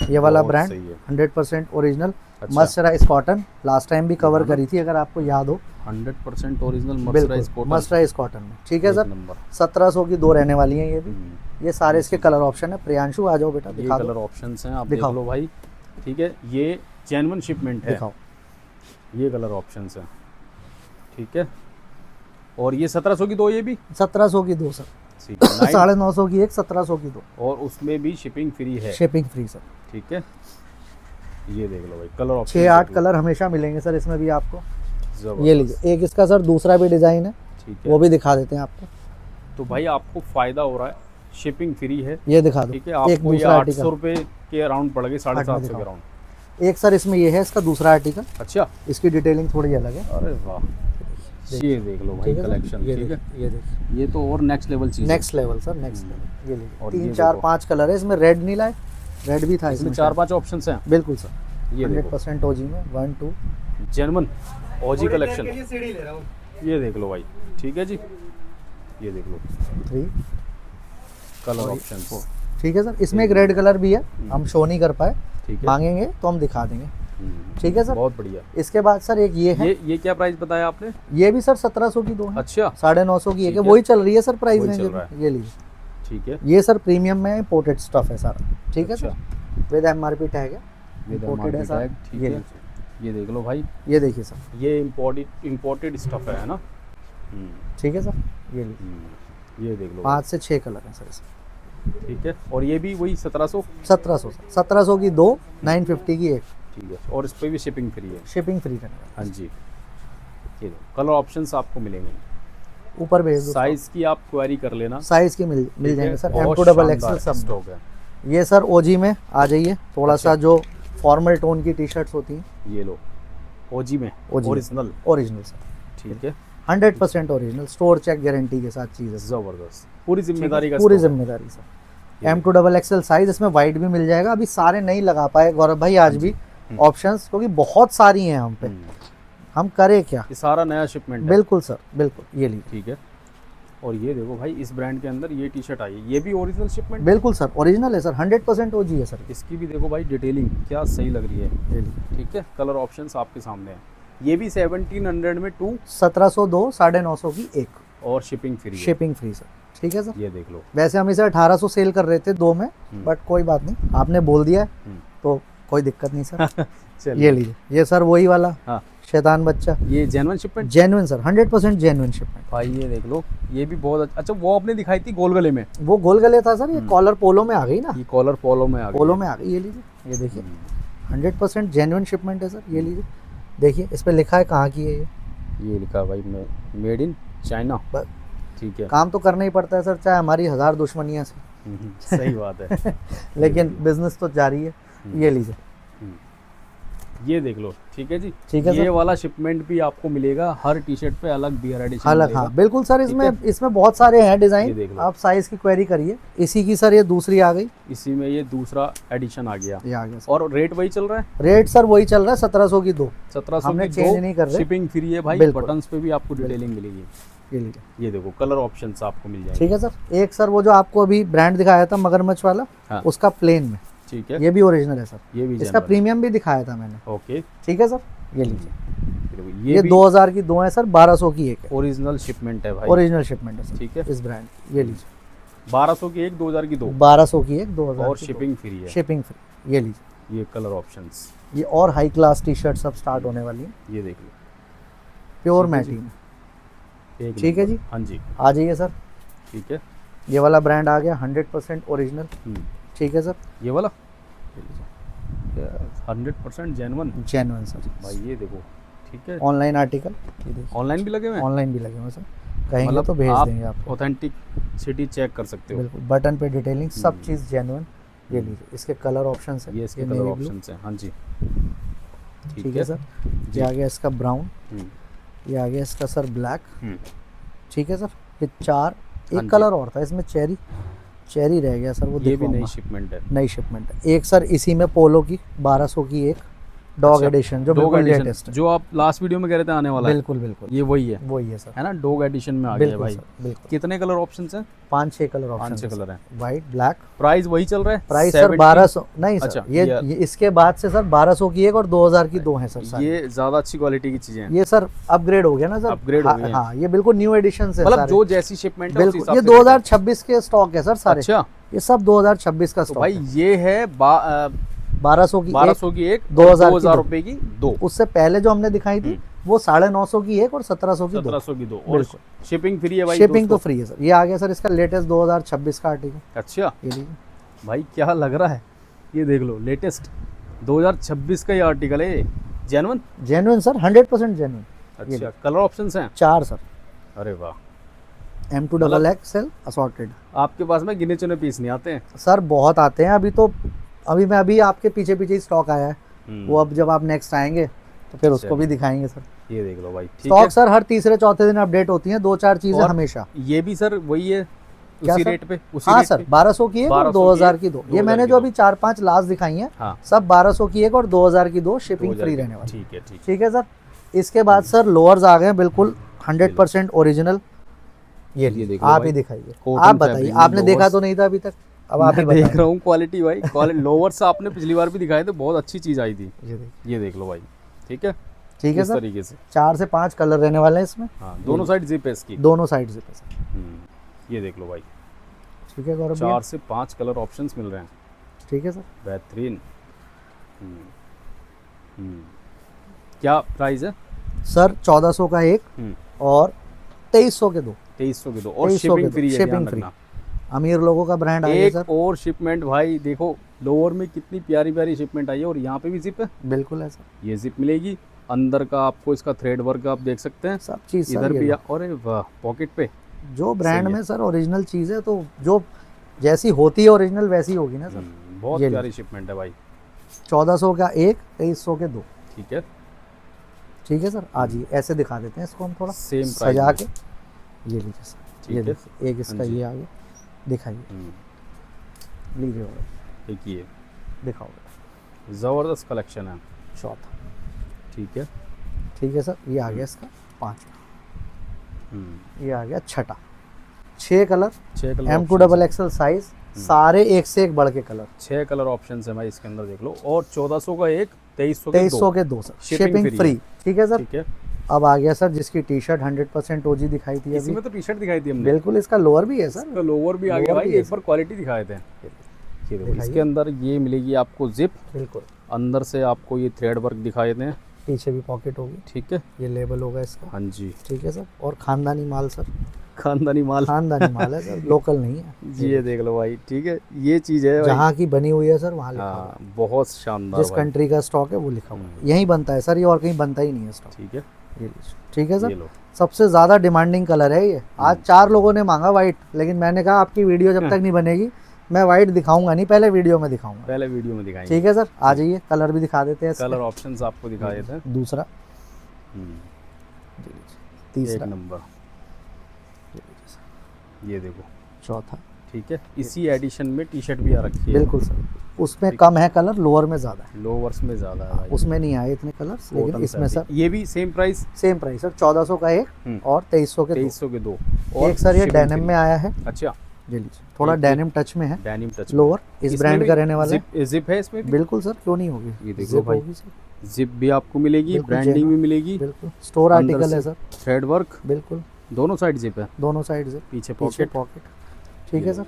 ये वाला बहुत ब्रांड सही है। 100% ओरिजिनल अच्छा। Mercerised cotton. लास्ट टाइम भी कवर करी थी, अगर आपको याद हो। 100% ओरिजिनल बिल्कुल मर्सराइज कॉटन, मर्सराइज कॉटन में। ठीक है एक सर। नंबर। 1700 की 2 रहने वाली हैं ये भी। ये सारे इसके कलर ऑप्शन है। प्रियांशु आ जाओ बेटा, ये दिखा कलर दो, ऑप्शंस हैं, आप देख दिखाओ। लो भाई। ठीक है, ये जेन्युइन शिपमेंट है। दिखाओ। ये कलर ऑप्शंस हैं। ठीक है। और ये 1700 की 2, ये भी 1700 की 2 सर। ठीक है, 950 की एक, 1700 की 2, और उसमें भी शिपिंग फ्री है। Shipping free sir. ठीक है। ये देख लो भाई, कलर ऑप्शन 6-8 कलर हमेशा मिलेंगे सर इसमें भी आपको। जबरदस्त। ये लीजिए, एक इसका सर दूसरा भी डिजाइन है, ठीक है। वो भी दिखा देते हैं आपको। तो भाई आपको फायदा हो रहा है, शिपिंग फ्री है। ये दिखा दो, ठीक है। एक आपको ये दूसरा 800 आर्टिकल। रुपये के अराउंड पड़ गए, 750 के दिखाओ। अराउंड। एक सर इसमें ये है इसका दूसरा आर्टिकल, अच्छा, इसकी डिटेलिंग थोड़ी अलग है। अरे वाह, ये देख लो भाई ठीक है सर? कलेक्शन। ये ठीक है, देखिए, ये देखिए, ये तो और नेक्स्ट लेवल चीज है। Next level sir, next level. ये लीजिए, और 3, ये 4, देखो। 5 कलर है इसमें। रेड नहीं लाए, रेड भी था इसमें इसमें। 4-5 ऑप्शंस हैं। बिल्कुल सर, ये देखो 100% ओजी में 1, 2। जेन्युइन ओजी कलेक्शन, ये देख लो भाई। ठीक है जी, ये देख लो 3 कलर ऑप्शंस। ठीक है सर। इसमें एक रेड कलर भी है, हम शो नहीं कर पाए, ठीक है। मांगेंगे तो हम दिखा देंगे। ठीक है सर। बहुत बढ़िया। इसके बाद सर एक ये है, ये क्या प्राइस बताया आपने? ये भी सर 1700 की 2 है, अच्छा, 950 की एक है। ठीक है। वही चल रही है सर प्राइस वही रेंज चल रहा में। ये लीजिए, ठीक है। ये सर प्रीमियम में इंपोर्टेड स्टफ है सारा। ठीक है अच्छा। सर, विद MRP टैग है, विद इंपोर्टेड है MRP सर। टैग, ठीक ये है। लीजिए, ये देख लो भाई, ये देखिए सर। ये इम्पोर्टेड स्टफ है ना। ठीक है सर, ये लीजिए, ये देख लो 5 से 6 कलर हैं सर इसमें। ठीक है। और ये भी वही 1700। 1700 सर, 1700 की 2, 950 की 1। ठीक है, और इस पे भी शिपिंग फ्री है। शिपिंग फ्री रहने वाला। हाँ जी, ये कलर ऑप्शंस आपको मिलेंगे। ऊपर भेज दो। साइज की आप क्वेरी कर लेना, साइज की मिल जाएंगे सर, बहुत M2 XXL शानदार सब में। स्टॉक है। ये सर ओजी में आ जाइए, थोड़ा अच्छा। सा जो फॉर्मल टोन की टी शर्ट्स होती हैं, ये लो, ओजी में ओजी। ओरिजिनल, ओरिजिनल सर, ठीक है, 100% ओरिजिनल, स्टोर चेक गारंटी के साथ चीज़ है। जबरदस्त, पूरी जिम्मेदारी का पूरी स्टॉक है। जिम्मेदारी सर। M2 XXL साइज, इसमें वाइट भी मिल जाएगा। अभी सारे नहीं लगा पाए गौरव भाई आज भी ऑप्शंस, क्योंकि बहुत सारी हैं हम पे, हम करें क्या। ये सारा नया शिपमेंट है। बिल्कुल सर, बिल्कुल, ये लीजिए। ठीक है, और ये देखो भाई, इस ब्रांड के अंदर ये टी शर्ट आई है, ये भी ओरिजिनल शिपमेंट। बिल्कुल सर, ओरिजिनल है सर, 100% ओजी है सर। इसकी भी देखो भाई डिटेलिंग क्या सही लग रही है। ये लीजिए, ठीक है, कलर ऑप्शंस आपके सामने हैं। ये भी 1700 में 2 1702, 950 की एक, और शिपिंग फ्री है। Shipping free sir. ठीक है सर, ये देख लो। वैसे हम इसे 1800 सेल कर रहे थे 2 में, बट कोई बात नहीं, आपने बोल दिया है तो कोई दिक्कत नहीं सर। चलिए, ये लीजिए, ये सर वही वाला हाँ, शैतान बच्चा, ये genuine shipment genuine sir, 100% genuine shipment. भाई। ये देख लो, ये भी बहुत अच्छा। वो आपने दिखाई थी गोल गले में, वो गोल गले था सर, ये कॉलर पोलो में आ गई ना, ये कॉलर पोलो में आ गई। पोलो में आ गई। ये लीजिए, ये देखिए, 100% जेन्युइन शिपमेंट है सर। ये लीजिए, देखिए इस पे लिखा है कहाँ की है ये लिखा भाई, मेड इन चाइना। बस। ठीक है, काम तो करना ही पड़ता है सर, चाहे हमारी 1000 दुश्मनियाँ से, सही बात है। लेकिन बिजनेस तो जारी है। ये लीजिए, ये देख लो, ठीक है जी। ठीक है ये सर। वाला शिपमेंट भी आपको मिलेगा, हर टी शर्ट पे अलग बियर एडिशन अलग, मिलेगा। हाँ बिल्कुल सर, ठीक है? इसमें बहुत सारे हैं ये डिजाइन, देख लो। आप साइज की क्वेरी करिए। इसी की सर ये दूसरी आ गई, इसी में ये दूसरा एडिशन आ गया, ये आ गया सर। और रेट वही चल रहा है, रेट सर वही चल रहा है, 1700 की 2, 1700 हमने की change 2, नहीं कर रहे। शिपिंग फ्री है भाई। बिल्कुल। बटन्स पे भी आपको डिटेलिंग मिलेगी। ये लीजिए। ये देखो, कलर ऑप्शंस आपको मिल जाएंगे। ठीक है सर। एक सर वो जो आपको अभी ब्रांड दिखाया था मगरमच्छ वाला, हाँ। उसका प्लेन में, ठीक है, ये भी ओरिजिनल है सर। ये भी इसका genuine। प्रीमियम भी दिखाया था मैंने। ओके, ठीक है सर, ये लीजिए, ये ये भी 2000 की 2 है सर, 1200 की एक है, ओरिजिनल शिपमेंट है भाई। ओरिजिनल शिपमेंट है सर। ठीक है, इस ब्रांड, ये लीजिए, 1200 की एक, 2000 की 2, 1200 की एक, 2000 और की शिपिंग फ्री है। Shipping free. ये लीजिए, ये कलर ऑप्शंस, ये और हाई क्लास टी शर्ट सब स्टार्ट होने वाली है, ये देख लो, प्योर ठीक है मैटी जी। में। एक ठीक है नंबर। जी। हाँ जी, आ जाइए सर, ठीक है। ये वाला ब्रांड आ गया, 100% ओरिजिनल। ठीक है सर, ये वाला 100% जेन्युइन जेन्युइन सर। भाई। ये देखो, ठीक है, ऑनलाइन आर्टिकल, ये देखिए, ऑनलाइन भी लगे हुए हैं। ऑनलाइन भी लगे हुए हैं सर, कहेंगे तो भेज देंगे आपको। ऑथेंटिक सिटी चेक कर सकते हो। बिल्कुल, बटन पे डिटेलिंग सब चीज़ जेन्युइन। ये लीजिए, इसके कलर ऑप्शंस है, ये इसके navy कलर blue। ऑप्शंस हैं। हाँ जी, ठीक है सर। ये आ गया इसका ब्राउन, हम्म, ये आ गया इसका सर ब्लैक। हम्म, ठीक है सर, ये 4, हाँ एक जी। कलर और था इसमें, चेरी रह गया सर, वो ये भी दिखवाऊंगा। नई शिपमेंट है। नई शिपमेंट है। एक सर इसी में पोलो की 1200 की एक, डॉग अच्छा, एडिशन, जो डॉग बिल्कुल एडिशन, लेटेस्ट है। जो आप लास्ट वीडियो में कह रहे थे आने वाला है, बिल्कुल बिल्कुल, ये वही है वही है सर। है ना। डॉग एडिशन में आ गया है बिल्कुल भाई। सर, बिल्कुल। कितने कलर ऑप्शंस हैं? 5-6 कलर 5-6 ऑप्शन कलर हैं। White, black. प्राइस वही चल रहा है, प्राइस सर 70 1200 नहीं सर, अच्छा, ये इसके बाद से सर 1200 की एक और 2000 की 2 है सर सारे। ये ज्यादा अच्छी क्वालिटी की चीजें हैं। ये सर अपग्रेड हो गया ना सर, Upgrade हो हाँ, गए हैं। हाँ, ये बिल्कुल न्यू एडिशन से मतलब सारे। जो जैसी शिपमेंट है उसी बिल्कुल, हिसाब ये से देते हैं। 2026 के स्टॉक है सर सारे। अच्छा, ये सब 2026 का तो स्टॉक भाई है। ये है 1200 की एक, 1200 की एक, 2000 की 2000 दो। रुपए की 2, उससे पहले जो हमने दिखाई थी वो 950 की एक और 1700 की 2। 1700 की 2, और बिल्कुल। शिपिंग फ्री है भाई। शिपिंग तो दोस्तों। फ्री है सर। ये आ गया सर इसका लेटेस्ट 2026 का आर्टिकल, अच्छा ये लीजिए। भाई, क्या लग रहा है, ये देख लो, लेटेस्ट 2026 का ये आर्टिकल है, जेन्युइन। Genuine sir, 100% genuine. अच्छा, कलर ऑप्शंस हैं। 4 सर, अरे वाह, M2 XXL असॉर्टेड। आपके पास में गिने चुने पीस नहीं आते हैं। सर बहुत आते हैं, अभी आपके पीछे पीछे ही स्टॉक आया है। वो अब जब आप नेक्स्ट आएंगे तो फिर उसको भी दिखाएंगे सर। ये देख लो भाई, ठीक स्टॉक है। सर हर तीसरे चौथे दिन अपडेट होती हैं, 2-4 चीजें और हमेशा। ये भी सर वही है, क्या उसी सर? रेट पे, उसी हाँ रेट सर, पे। 1200 की एक और 1200 2000 की 2। ये 2000 मैंने की जो दो। अभी 4-5 लास्ट दिखाई हैं, हाँ, सब 1200 की एक और 2000 की 2, शिपिंग 2000 फ्री की, रहने वाली। ठीक है, ठीक। ठीक है सर। इसके बाद सर लोअर्स आ गए हैं, बिल्कुल 100% ओरिजिनल। ये देख लो आप भाई, ही दिखाइए, cotton आप बताइए, fabric में आपने देखा lower तो नहीं था अभी तक, अब आप ही मैं देख बताइए। रहा हूँ क्वालिटी भाई, क्वालिटी लोअर्स आपने पिछली बार भी दिखाए थे, बहुत अच्छी चीज आई थी। ये देखिए। ये देख लो भाई, ठीक है, ठीक है इस सर, तरीके से। 4 से 5 कलर रहने वाले हैं इसमें, हाँ, दोनों साइड जिप है इसकी। दोनों साइड से सर। ये देख लो भाई, ठीक है गौरव भैया, 4 से 5 कलर ऑप्शंस मिल रहे हैं, ठीक है सर। बेहतरीन। क्या प्राइस है? सर 1400 का एक हम्म, और 2300 के 2। 2300 की 2, और 2300 शिपिंग के दो, फ्री है, shipping ध्यान free। रखना। अमीर लोगों का ब्रांड आ गया एक सर। और शिपमेंट भाई देखो, लोअर में कितनी प्यारी प्यारी शिपमेंट आई है, और यहाँ पे भी जिप है, बिल्कुल है सर, ये जिप मिलेगी। अंदर का आपको इसका थ्रेड वर्क आप देख सकते हैं, सब चीज़ सर इधर ये भी लो। और वाह, पॉकेट पे जो ब्रांड सही है। में सर ओरिजिनल चीज़ है, तो जो जैसी होती है ओरिजिनल वैसी होगी ना सर। बहुत ये प्यारी शिपमेंट है भाई। 1400 का एक, 2300 के दो। ठीक है, ठीक है सर, आज ही ऐसे दिखा देते हैं इसको हम थोड़ा सेम सजा प्राइस के। ये लीजिए सर, ठीक ये है। देखिए, एक इसका हाँ जी। ये आ गया, दिखाइए, लीजिए और एक ये दिखाओ। ज़बरदस्त कलेक्शन है। चौथा, ठीक है, ठीक है सर, ये आ गया इसका पाँचवा, हम्म, ये आ गया छठा। 6 कलर, 6 कलर M2XXL साइज, सारे एक से एक बढ़ के कलर। 6 कलर ऑप्शन है भाई इसके अंदर, देख लो। और 1400 का एक, 2300 के 2300 दो। के दो sir, Shipping shipping free free. है। ठीक है सर। ठीक है, अब आ गया सर जिसकी टी शर्ट 100% ओजी दिखाई थी इसी अभी, में तो टी शर्ट दिखाई थी हमने, बिल्कुल इसका लोअर भी है सर। इसका लोअर भी आ गया लोअर भाई, भी है एक बार क्वालिटी दिखाए थे। ये देखो, दिखाइए। इसके अंदर ये मिलेगी आपको जिप, बिल्कुल, अंदर से आपको ये थ्रेड वर्क दिखाए थे। पीछे भी पॉकेट होगी, ठीक है, ये लेबल होगा इसका। हाँ जी, ठीक है सर, और खानदानी माल सर, खानदानी माल, खानदानी माल है सर, लोकल नहीं है। जी ये देख लो भाई। ठीक है, ये चीज़ है भाई। जहाँ की बनी हुई है सर वहाँ लिखा हुआ है। हाँ, बहुत शानदार जिस भाई। कंट्री का स्टॉक है वो लिखा हुआ है, यहीं बनता है सर ये, और कहीं बनता ही नहीं है स्टॉक। ठीक है, ये लीजिए। ठीक है ये सर, लो। सबसे ज़्यादा डिमांडिंग कलर है ये। आज 4 लोगों ने मांगा वाइट, लेकिन मैंने कहा आपकी वीडियो जब तक नहीं बनेगी मैं वाइट दिखाऊंगा नहीं, पहले वीडियो में दिखाऊंगा। पहले वीडियो में दिखाएंगे। ठीक है सर, आ जाइए, कलर भी दिखा देते हैं इसके। कलर ऑप्शंस आपको दिखाए थे। दूसरा, एक तीसरा, नंबर, ये देखो। चौथा। ठीक है, इसी एडिशन में टी शर्ट भी आ रखी है। बिल्कुल सर, उसमें कम है कलर, लोअर में ज़्यादा है। लोवर्स में ज़्यादा है भाई। उसमें नहीं आए इतने कलर्स, लेकिन Cotton इसमें सर fabric। ये भी same price, same price sir, 1400 का एक और 2300 के दो। 2300 के दो। एक सर ये shipping डेनिम free। में आया है, अच्छा, ये लीजिए, थोड़ा एक- डेनिम टच में है, डेनिम टच। लोअर इस ब्रांड का रहने वाला है। जिप है इसमें भी। बिल्कुल सर, क्यों नहीं होगी, ये देखो Zip भाई। होगी सर, जिप भी आपको मिलेगी, बिल्कुल ब्रांडिंग genuine। भी मिलेगी, बिल्कुल स्टोर अंदर आर्टिकल से है सर, थ्रेड वर्क, बिल्कुल दोनों साइड जिप है, दोनों साइड से, पीछे पीछे पॉकेट। पॉकेट। ठीक है सर,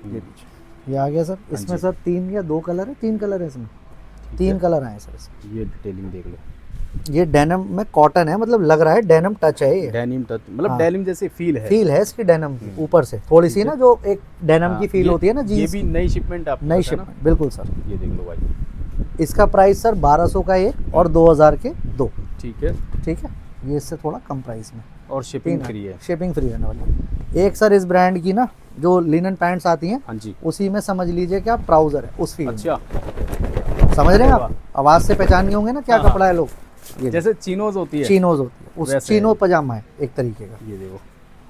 ये लीजिए, ये आ गया सर। इसमें जी। सर 3 या 2 कलर है, 3 कलर है इसमें, 3 कलर आए सर इसमें। ये डिटेलिंग देख लो, ये डेनिम में कॉटन है, मतलब लग रहा है डेनिम टच है ये, डेनिम टच, मतलब हाँ। डेनिम जैसे फील है। फील है इसकी डेनिम की, ऊपर से थोड़ी सी ठीक ना है। जो एक डेनिम हाँ, की फील ये- होती है ना ये जीन्स भी की। नई शिपमेंट आपको नई पता है ना? शिपमेंट, बिल्कुल सर। ये देख लो भाई। इसका प्राइस सर 1200 का एक और 2000 के दो। ठीक है, ठीक है, ये इससे थोड़ा कम प्राइस में, और शिपिंग फ्री है। शिपिंग फ्री रहने वाली। एक सर इस ब्रांड की ना जो लिनन पैंट्स आती हैं, हाँ जी, उसी में समझ लीजिए कि आप ट्राउजर है उस फील अच्छा, में। समझ रहे हैं आप, आवाज से पहचान गए होंगे ना क्या हाँ, कपड़ा है लोग, ये जैसे चीनोज होती है, चीनोज होती है, उस वैसे चीनो है। पजामा है एक तरीके का, ये देखो,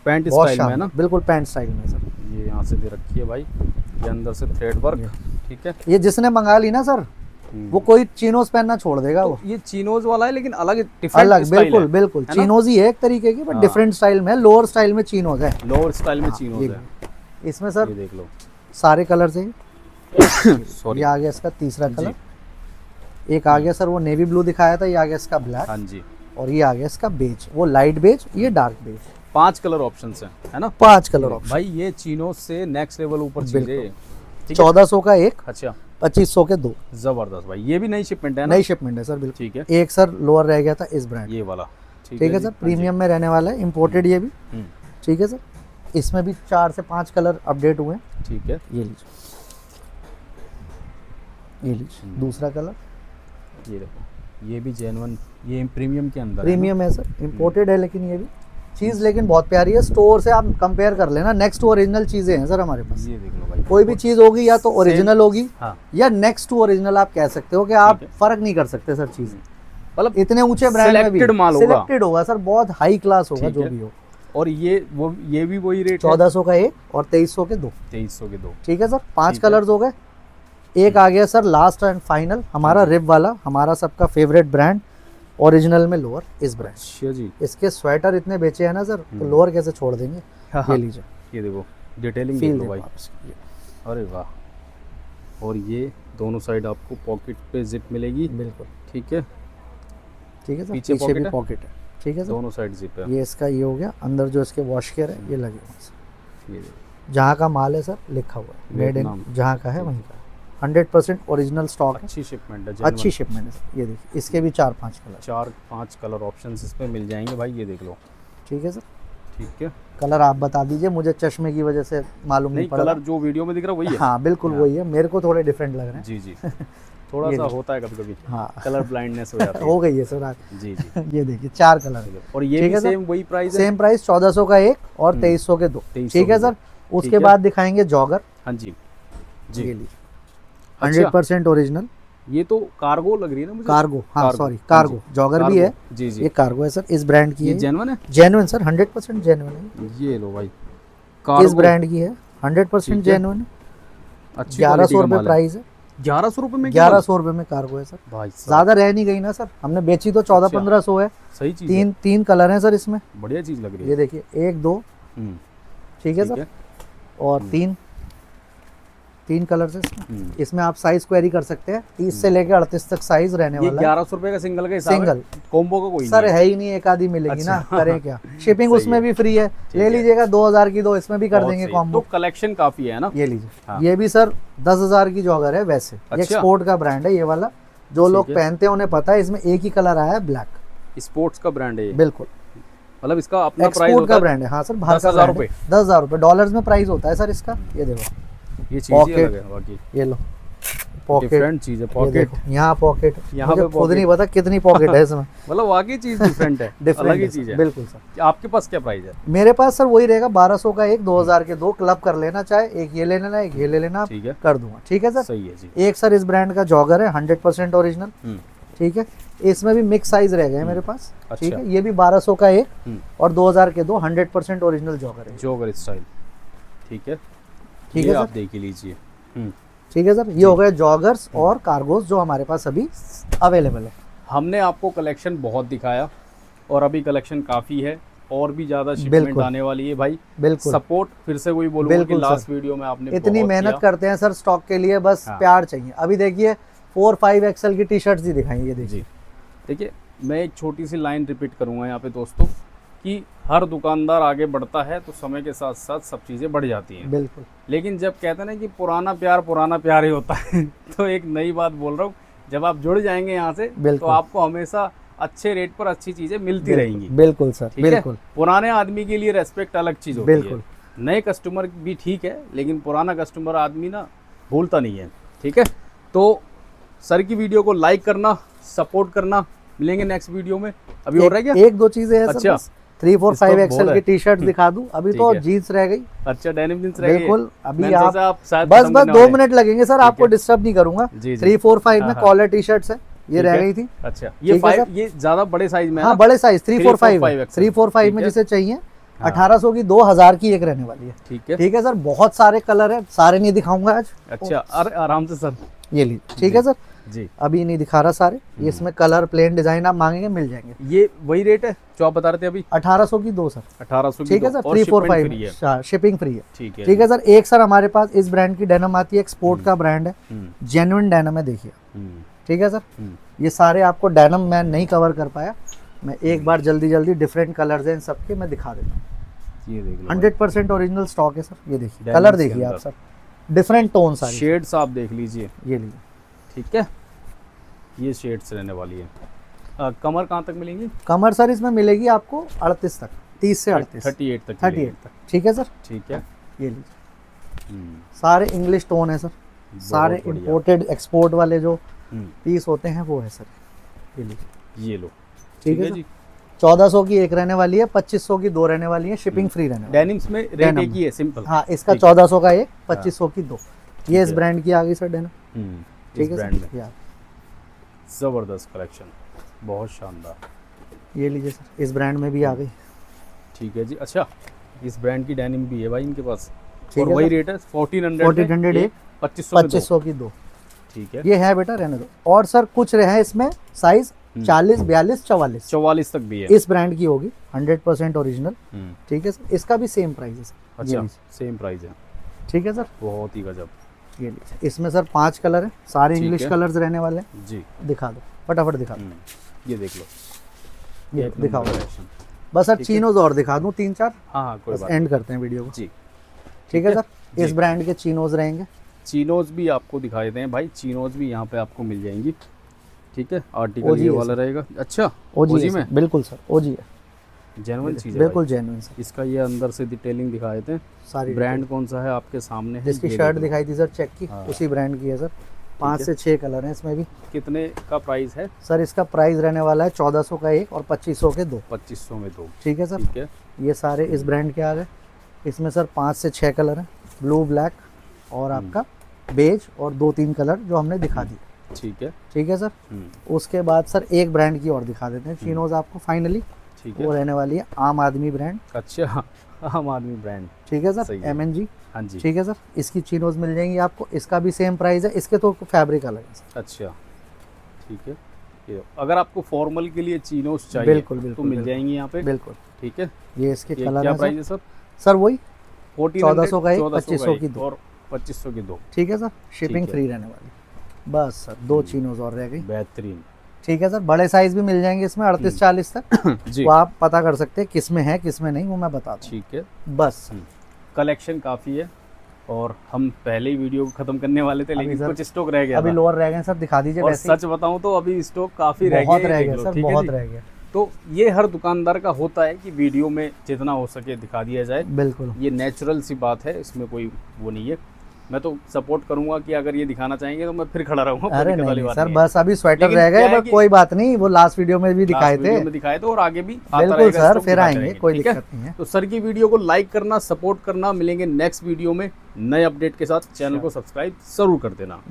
पैंट बहुत स्टाइल में है शानदार, ना। बिल्कुल पैंट स्टाइल में सर। ये यहाँ से दे रखी है भाई, ये अंदर से थ्रेड वर्क। ठीक है, ये जिसने मंगा ली ना सर, वो कोई चीनोज पहनना छोड़ देगा वो। तो ये चीनोज वाला है, लेकिन अलग डिफरेंट अलग, स्टाइल बिल्कुल है। बिल्कुल है ना? चीनोज ही है एक तरीके की, बट हाँ। डिफरेंट स्टाइल में है, लोअर स्टाइल में चीनोज है। लोअर स्टाइल में हाँ, चीनोज ये है। इसमें सर ये देख लो, सारे कलर से सॉरी। ये आ गया इसका तीसरा जी। कलर, एक आ गया सर वो नेवी ब्लू दिखाया था, ये आ गया इसका ब्लैक, हाँ जी, और ये आ गया इसका बेज, वो लाइट बेज, ये डार्क बेज। 5 कलर ऑप्शंस हैं, है ना? 5 कलर ऑप्शन, भाई ये चीनोज से नेक्स्ट लेवल ऊपर चीजें। बिल्कुल। ठीक है? 1400 का एक, अच्छा, 2500 के दो। जबरदस्त भाई, ये भी नई शिपमेंट है ना? नई शिपमेंट है सर, बिल्कुल। ठीक है, एक सर लोअर रह गया था इस ब्रांड, ये वाला। ठीक है जी, सर, हाँ जी। प्रीमियम में रहने वाला है, इम्पोर्टेड ये भी। हम्म, ठीक है सर, इसमें भी 4 से 5 कलर अपडेट हुए हैं। ठीक है, ये लीजिए, ये लीजिए दूसरा कलर, ये देखो, ये भी जेन्युइन, ये प्रीमियम के अंदर है ना? प्रीमियम है सर, इम्पोर्टेड है, लेकिन ये भी चीज़ लेकिन बहुत प्यारी है। स्टोर से आप कंपेयर कर लेना, नेक्स्ट टू ओरिजिनल चीज़ें हैं सर हमारे पास। ये देख लो भाई, कोई भी चीज़ होगी या तो ओरिजिनल होगी हाँ, या नेक्स्ट टू ओरिजिनल, आप कह सकते हो कि आप ठीक है। फर्क नहीं कर सकते सर चीज़ें। मतलब इतने ऊंचे ब्रांड में भी selected माल होगा। सिलेक्टेड होगा सर, बहुत हाई क्लास होगा ठीक जो है। भी हो। और ये भी वही रेट है, 1400 का एक और 2300 के दो। 2300 के दो। ठीक है सर, 5 ठीक है। कलर्स हो गए। एक आ गया सर लास्ट एंड फाइनल, हमारा रिब वाला, हमारा सबका फेवरेट ब्रांड, ओरिजिनल में लोअर इस ब्रांड। अच्छा जी, इसके स्वेटर इतने बेचे हैं ना सर, तो लोअर कैसे छोड़ देंगे। ये लीजिए, ये देखो, डिटेलिंग देख फील लो देखो भाई। आप इसकी। अरे वाह, और ये दोनों साइड आपको पॉकेट पे जिप मिलेगी। बिल्कुल ठीक है, ठीक है सर, पीछे पीछे pocket भी है? पॉकेट है। ठीक है सर, दोनों साइड जिप है। ये इसका ये हो गया, अंदर जो इसके वॉश केयर है ये लगे हुए हैं सर। ये देखो, जहाँ का माल है सर लिखा हुआ है, मेड इन वियतनाम। जहाँ का है वहीं का, 100% ओरिजिनल स्टॉक है, अच्छी शिपमेंट है, अच्छी शिपमेंट है सर। ये देखिए, इसके भी 4-5 कलर। 4-5 कलर ऑप्शंस इसमें मिल जाएंगे भाई, ये देख लो। ठीक है सर, ठीक है। कलर आप बता दीजिए, मुझे चश्मे की वजह से मालूम नहीं नहीं, पड़ रहा। कलर जो वीडियो में दिख रहा है वही है। हाँ बिल्कुल हाँ। वही है, मेरे को थोड़े डिफरेंट लग रहे हैं। जी जी, थोड़ा ये सा देखिए। होता है कभी कभी, हाँ कलर ब्लाइंडनेस हो जाती है। हो गई है सर आज। जी जी। ये देखिए 4 कलर है। और ये ठीक भी है सर? सेम वही प्राइस है? सेम प्राइस 1400 का एक और हम्म। 2300 के दो। 2300 ठीक है के दो। सर। उसके ठीक है। बाद दिखाएंगे जॉगर। हाँ जी जी। ये लीजिए, अच्छा। 100% ओरिजिनल ये तो कार्गो लग रही है ना मुझे। कार्गो। हाँ कार्गो, सॉरी, हाँ कार्गो जी। जॉगर भी है। कार्गो, जी जी। ये कार्गो है सर, इस ब्रांड की ये है। जेन्युइन है? जेन्युइन सर, 100% जेन्युइन है। ये लो भाई, इस कार्गो। ब्रांड की है, 100% ठीक है। जेन्युइन है। अच्छी 1100 रुपये रुपये प्राइस है। 1100 रुपये में 1100 रुपये में कार्गो है सर। भाई साहब, ज़्यादा रह नहीं गई ना सर, हमने बेची तो 1400-1500 है। सही चीज़ है, तीन कलर हैं सर इसमें। बढ़िया चीज़ लग रही ये है। देखिए 1 2, हम्म, ठीक है ठीक सर, है। और 3 कलर से इसमें। हम्म। इसमें आप साइज क्वेरी कर सकते हैं, 30 से लेकर 38 तक साइज रहने ये वाला है। 1100 रुपये का सिंगल का हिसाब है? सिंगल। कॉम्बो का कोई सर नहीं है ही नहीं, एक आधी मिलेगी अच्छा। ना, करें क्या। शिपिंग सही उसमें है। भी फ्री है, ठीक ले है। लीजिएगा 2000 की 2 इसमें भी कर बहुत देंगे सही। कॉम्बो। तो कलेक्शन काफ़ी है ना? ये लीजिए, हाँ। ये भी सर 10,000 की जॉगर है वैसे। ये अच्छा। एक्सपोर्ट का ब्रांड है ये वाला, जो लोग ठीक है। पहनते हैं उन्हें पता है। इसमें एक ही कलर आया है, ब्लैक। स्पोर्ट्स का ब्रांड है ये? बिल्कुल मतलब इसका अपना प्राइस एक्सपोर्ट होता का है? ब्रांड है। हाँ सर, बाहर का 10,000 ब्रांड है। 10,000 रुपये डॉलर्स में प्राइस होता है सर इसका। ये देखो, ये चीज़ ही पॉकेट। अलग है बाकी, ये लो पॉकेट, डिफरेंट चीज़ है। ये पॉकेट, देखो यहाँ पॉकेट, यहाँ मुझे पे खुद pocket। नहीं पता कितनी पॉकेट है इसमें। मतलब वाकई चीज़ डिफरेंट है, अलग डिफरेंट ही है चीज़ सर, है। बिल्कुल सर। आपके पास क्या प्राइस है? मेरे पास सर वही रहेगा, 1200 का एक, 2000 के 2। क्लब कर लेना, चाहे एक ये ले लेना, एक ये ले लेना, आप ठीक है, कर दूंगा। ठीक है सर। सही है जी। एक सर इस ब्रांड का जॉगर है, 100% ओरिजिनल। हम्म, ठीक है, इसमें भी मिक्स साइज रह गए हैं मेरे पास। ठीक अच्छा। है, ये भी 1200 का एक हम्म, और 2000 के 2, 100% ओरिजिनल जॉगर है। जॉगर स्टाइल, ठीक है। ठीक ये है आप सर। देख ही लीजिए। ठीक है सर, ये हो गए जॉगर्स और कार्गोस जो हमारे पास अभी अवेलेबल है। हमने आपको कलेक्शन बहुत दिखाया और अभी कलेक्शन काफ़ी है, और भी ज़्यादा शिपमेंट बिल्कुल। आने वाली है भाई। बिल्कुल सपोर्ट फिर से वही बोलूँगा कि बिल्कुल लास्ट सर। वीडियो में आपने इतनी बहुत मेहनत किया। करते हैं सर स्टॉक के लिए, बस हाँ। प्यार चाहिए। अभी देखिए 4-5 एक्सएल की टी शर्ट्स ही दिखाई, ये देखिए। जी, देखिए मैं एक छोटी सी लाइन रिपीट करूंगा यहाँ पे दोस्तों, कि हर दुकानदार आगे बढ़ता है तो समय के साथ साथ सब चीज़ें बढ़ जाती हैं। बिल्कुल लेकिन जब कहते हैं ना कि पुराना प्यार ही होता है तो एक नई बात बोल रहा हूँ, जब आप जुड़ जाएंगे यहाँ से तो बिल्कुल। आपको हमेशा अच्छे रेट पर अच्छी चीज़ें मिलती रहेंगी। बिल्कुल सर, ठीक है? बिल्कुल पुराने आदमी के लिए रेस्पेक्ट अलग चीज़ होती बिल्कुल। है, नए कस्टमर भी ठीक है, लेकिन पुराना कस्टमर आदमी ना भूलता नहीं है। ठीक है, तो सर की वीडियो को लाइक करना, सपोर्ट करना। मिलेंगे नेक्स्ट वीडियो में। अभी और रह गया? एक दो चीजें हैं सर, अच्छा। बस 3-4-5 इसका बहुत एक्सएल की है। टी शर्ट दिखा दूं। अभी ठीक तो है। जीन्स रह गई। अच्छा, डेनिम जींस रह गई है। बिल्कुल, अभी मैंने आप सोचा शायद बस खत्म बस करने 2 वाले मिनट लगेंगे सर, आपको है। डिस्टर्ब नहीं करूंगा। जी, जी। 3-4-5 में हाँ, कॉलर टी शर्ट्स है, ये ठीक रह है। गई थी। अच्छा, ये ठीक है 5, सर। ये ज्यादा बड़े साइज में है हाँ ना? बड़े साइज 3-4-5 3-4-5 3-4-5 में ठीक है। जिसे चाहिए। हाँ। 1800 की 2000 की एक रहने वाली है। ठीक है। ठीक है सर, बहुत सारे कलर है, सारे नहीं दिखाऊंगा आज। अच्छा, अरे आराम से सर। ये लीजिए, ठीक है सर। जी, अभी नहीं दिखा रहा सारे, इसमें कलर प्लेन डिजाइन आप मांगेंगे मिल जाएंगे। ये वही रेट है जो आप बता रहे थे अभी? 1800 की 2 सर। 1800 की ठीक है दो, सर, और shipment 3-4-5 free है। में शिपिंग फ्री है। ठीक है। ठीक है सर। एक सर हमारे पास इस ब्रांड की डेनिम आती है, एक्सपोर्ट का ब्रांड है, हम्म, जेन्युइन डेनिम है, देखिए। हम्म, ठीक है सर। हम्म, ये सारे आपको डेनिम मैं नहीं कवर कर पाया, मैं एक बार जल्दी डिफरेंट कलर्स हैं इन सबके, मैं दिखा देता हूँ। ये देख लो। 100% ओरिजिनल स्टॉक है सर। ये देखिए Denims कलर के देखिए आप अंदर। सर, डिफरेंट टोन सारे। शेड्स आप देख लीजिए। ये लीजिए, ठीक है, ये शेड्स रहने वाली है। कमर कहाँ तक मिलेंगी? कमर सर इसमें मिलेगी आपको 38 तक, 30 से 38, 38 तक 38 मिलेगी। तक। ठीक है सर। ठीक है। ये लीजिए, हम्म, सारे इंग्लिश टोन है सर, सारे बढ़िया। इंपोर्टेड एक्सपोर्ट वाले जो हम्म, पीस होते हैं वो है सर। ये लीजिए, ये लो। ठीक है जी। सर। 1400 की एक रहने वाली है, 2500 की 2 रहने वाली है, शिपिंग फ्री रहने वाली है। डेनिम्स में रेट Denim एक ही है, सिंपल। हाँ, इसका ठीक है। 1400 का एक, 2500 की 2। ये इस है। ब्रांड की आ गई सर डेनिम। हम्म, ठीक इस है ब्रांड में सर। यार जबरदस्त कलेक्शन, बहुत शानदार। ये लीजिए सर, इस ब्रांड में भी आ गई। ठीक है जी। अच्छा, इस ब्रांड की डेनिम भी है भाई इनके पास, ठीक और है वही सर। रेट है 1400 1400 एक, 2500 की 2। ठीक है। ये है बेटा, रहने दो। और सर कुछ रहे हैं इसमें साइज 40, 42, 44। 44 तक भी है। इस ब्रांड की होगी, 100% ओरिजिनल। हम्म, ठीक है सर, इसका भी सेम प्राइस है सर। ये अच्छा, लीजिए। सेम प्राइस है। ठीक है सर। बहुत ही गजब। ये लीजिए, इसमें सर 5 कलर हैं, सारे ठीक इंग्लिश है। कलर्स रहने वाले हैं। जी। दिखा दो, फटाफट दिखा दो। ये देख लो, ये एक दिखाओ। Number collection। बस सर ठीक है। चीनोज और दिखा दूं 3-4, हाँ हाँ, कोई बस बात एंड करते हैं वीडियो को। नहीं। जी। ठीक है है? सर। इस जी। ब्रांड के चीनोज रहेंगे। चीनोज भी आपको दिखाए दें भाई, चीनोज भी यहाँ पे आपको मिल जाएंगी। ठीक है, आर्टिकल ओजी ये है वाला सर। रहेगा। अच्छा, ओजी ओजी है में सर, बिल्कुल सर, ओजी है। जेन्युइन चीज़ है बिल्कुल जेन्युइन सर। भाई। इसका ये अंदर से डिटेलिंग दिखाए थे, सारी ब्रांड कौन सा है आपके सामने है, जिसकी ये शर्ट देख लो। दिखाई थी सर चेक की, हाँ। उसी ब्रांड की है सर। 5 से 6 कलर हैं इसमें भी। कितने का प्राइस है? सर इसका प्राइस रहने वाला है 1400 का एक और 2500 के दो। 2500 में 2। ठीक है सर। ठीक है। ये सारे इस ब्रांड के आ गए। इसमें सर 5 से 6 कलर हैं, ब्लू, ब्लैक और आपका बेज, और 2-3 कलर जो हमने दिखा दी। ठीक है। ठीक है सर। उसके बाद सर एक ब्रांड की और दिखा देते हैं चिनोज आपको फाइनली। ठीक वो है। रहने वाली है आम आदमी ब्रांड। अच्छा, आम आदमी ब्रांड। ठीक है सर, सही है। MNG। हाँ जी। ठीक है सर। इसकी चिनोज मिल जाएंगी आपको, इसका भी सेम प्राइस है, इसके तो फैब्रिक अलग है सर। अच्छा, ठीक है। ये अगर आपको फॉर्मल के लिए चीनोस चाहिए बिल्कुल, तो बिल्कुल, मिल बिल्कुल। जाएंगी यहाँ पे। बिल्कुल। ठीक है। ये इसके ये कलर क्या है प्राइस सर। है सर? सर वही 1400 का एक, 1400 2500 की दो। और 2500 की 2। ठीक है सर, शिपिंग है। फ्री रहने वाली। बस सर 2 चिनोज और रह गई। बेहतरीन। ठीक है सर, बड़े साइज भी मिल जाएंगे इसमें 38-40 तक। जी। वो आप पता कर सकते हैं किस में है किस में नहीं, वो मैं बताता हूँ। ठीक है। बस कलेक्शन काफ़ी है और हम पहले ही वीडियो को ख़त्म करने वाले थे, अभी लेकिन सर- कुछ स्टॉक रह गया अभी था। लोअर रह गए सर, दिखा दीजिए। और वैसे ही सच बताऊं तो अभी स्टॉक काफ़ी रह बहुत गया, रह ये गया देख लो, सर, ठीक है बहुत जी? रह गया। तो ये हर दुकानदार का होता है कि वीडियो में जितना हो सके दिखा दिया जाए। बिल्कुल। ये नेचुरल सी बात है, इसमें कोई वो नहीं है। मैं तो सपोर्ट करूंगा कि अगर ये दिखाना चाहेंगे तो मैं फिर खड़ा रहूंगा, कोई अरे दिक्कत वाली नहीं बात सर, नहीं है। बस अभी स्वेटर लेकिन रह गए, क्या है बट कि- कोई बात नहीं, वो लास्ट वीडियो में भी दिखाए लास्ट थे। वीडियो में दिखाए थे और आगे भी आता बिल्कुल रहेगा, सर, स्टॉक फिर दिखाते आएंगे, रहेंगे, कोई ठीक है? दिक्कत नहीं है। तो सर की वीडियो को लाइक करना, सपोर्ट करना। मिलेंगे नेक्स्ट वीडियो में नए अपडेट के साथ। चैनल को सब्सक्राइब जरूर कर देना।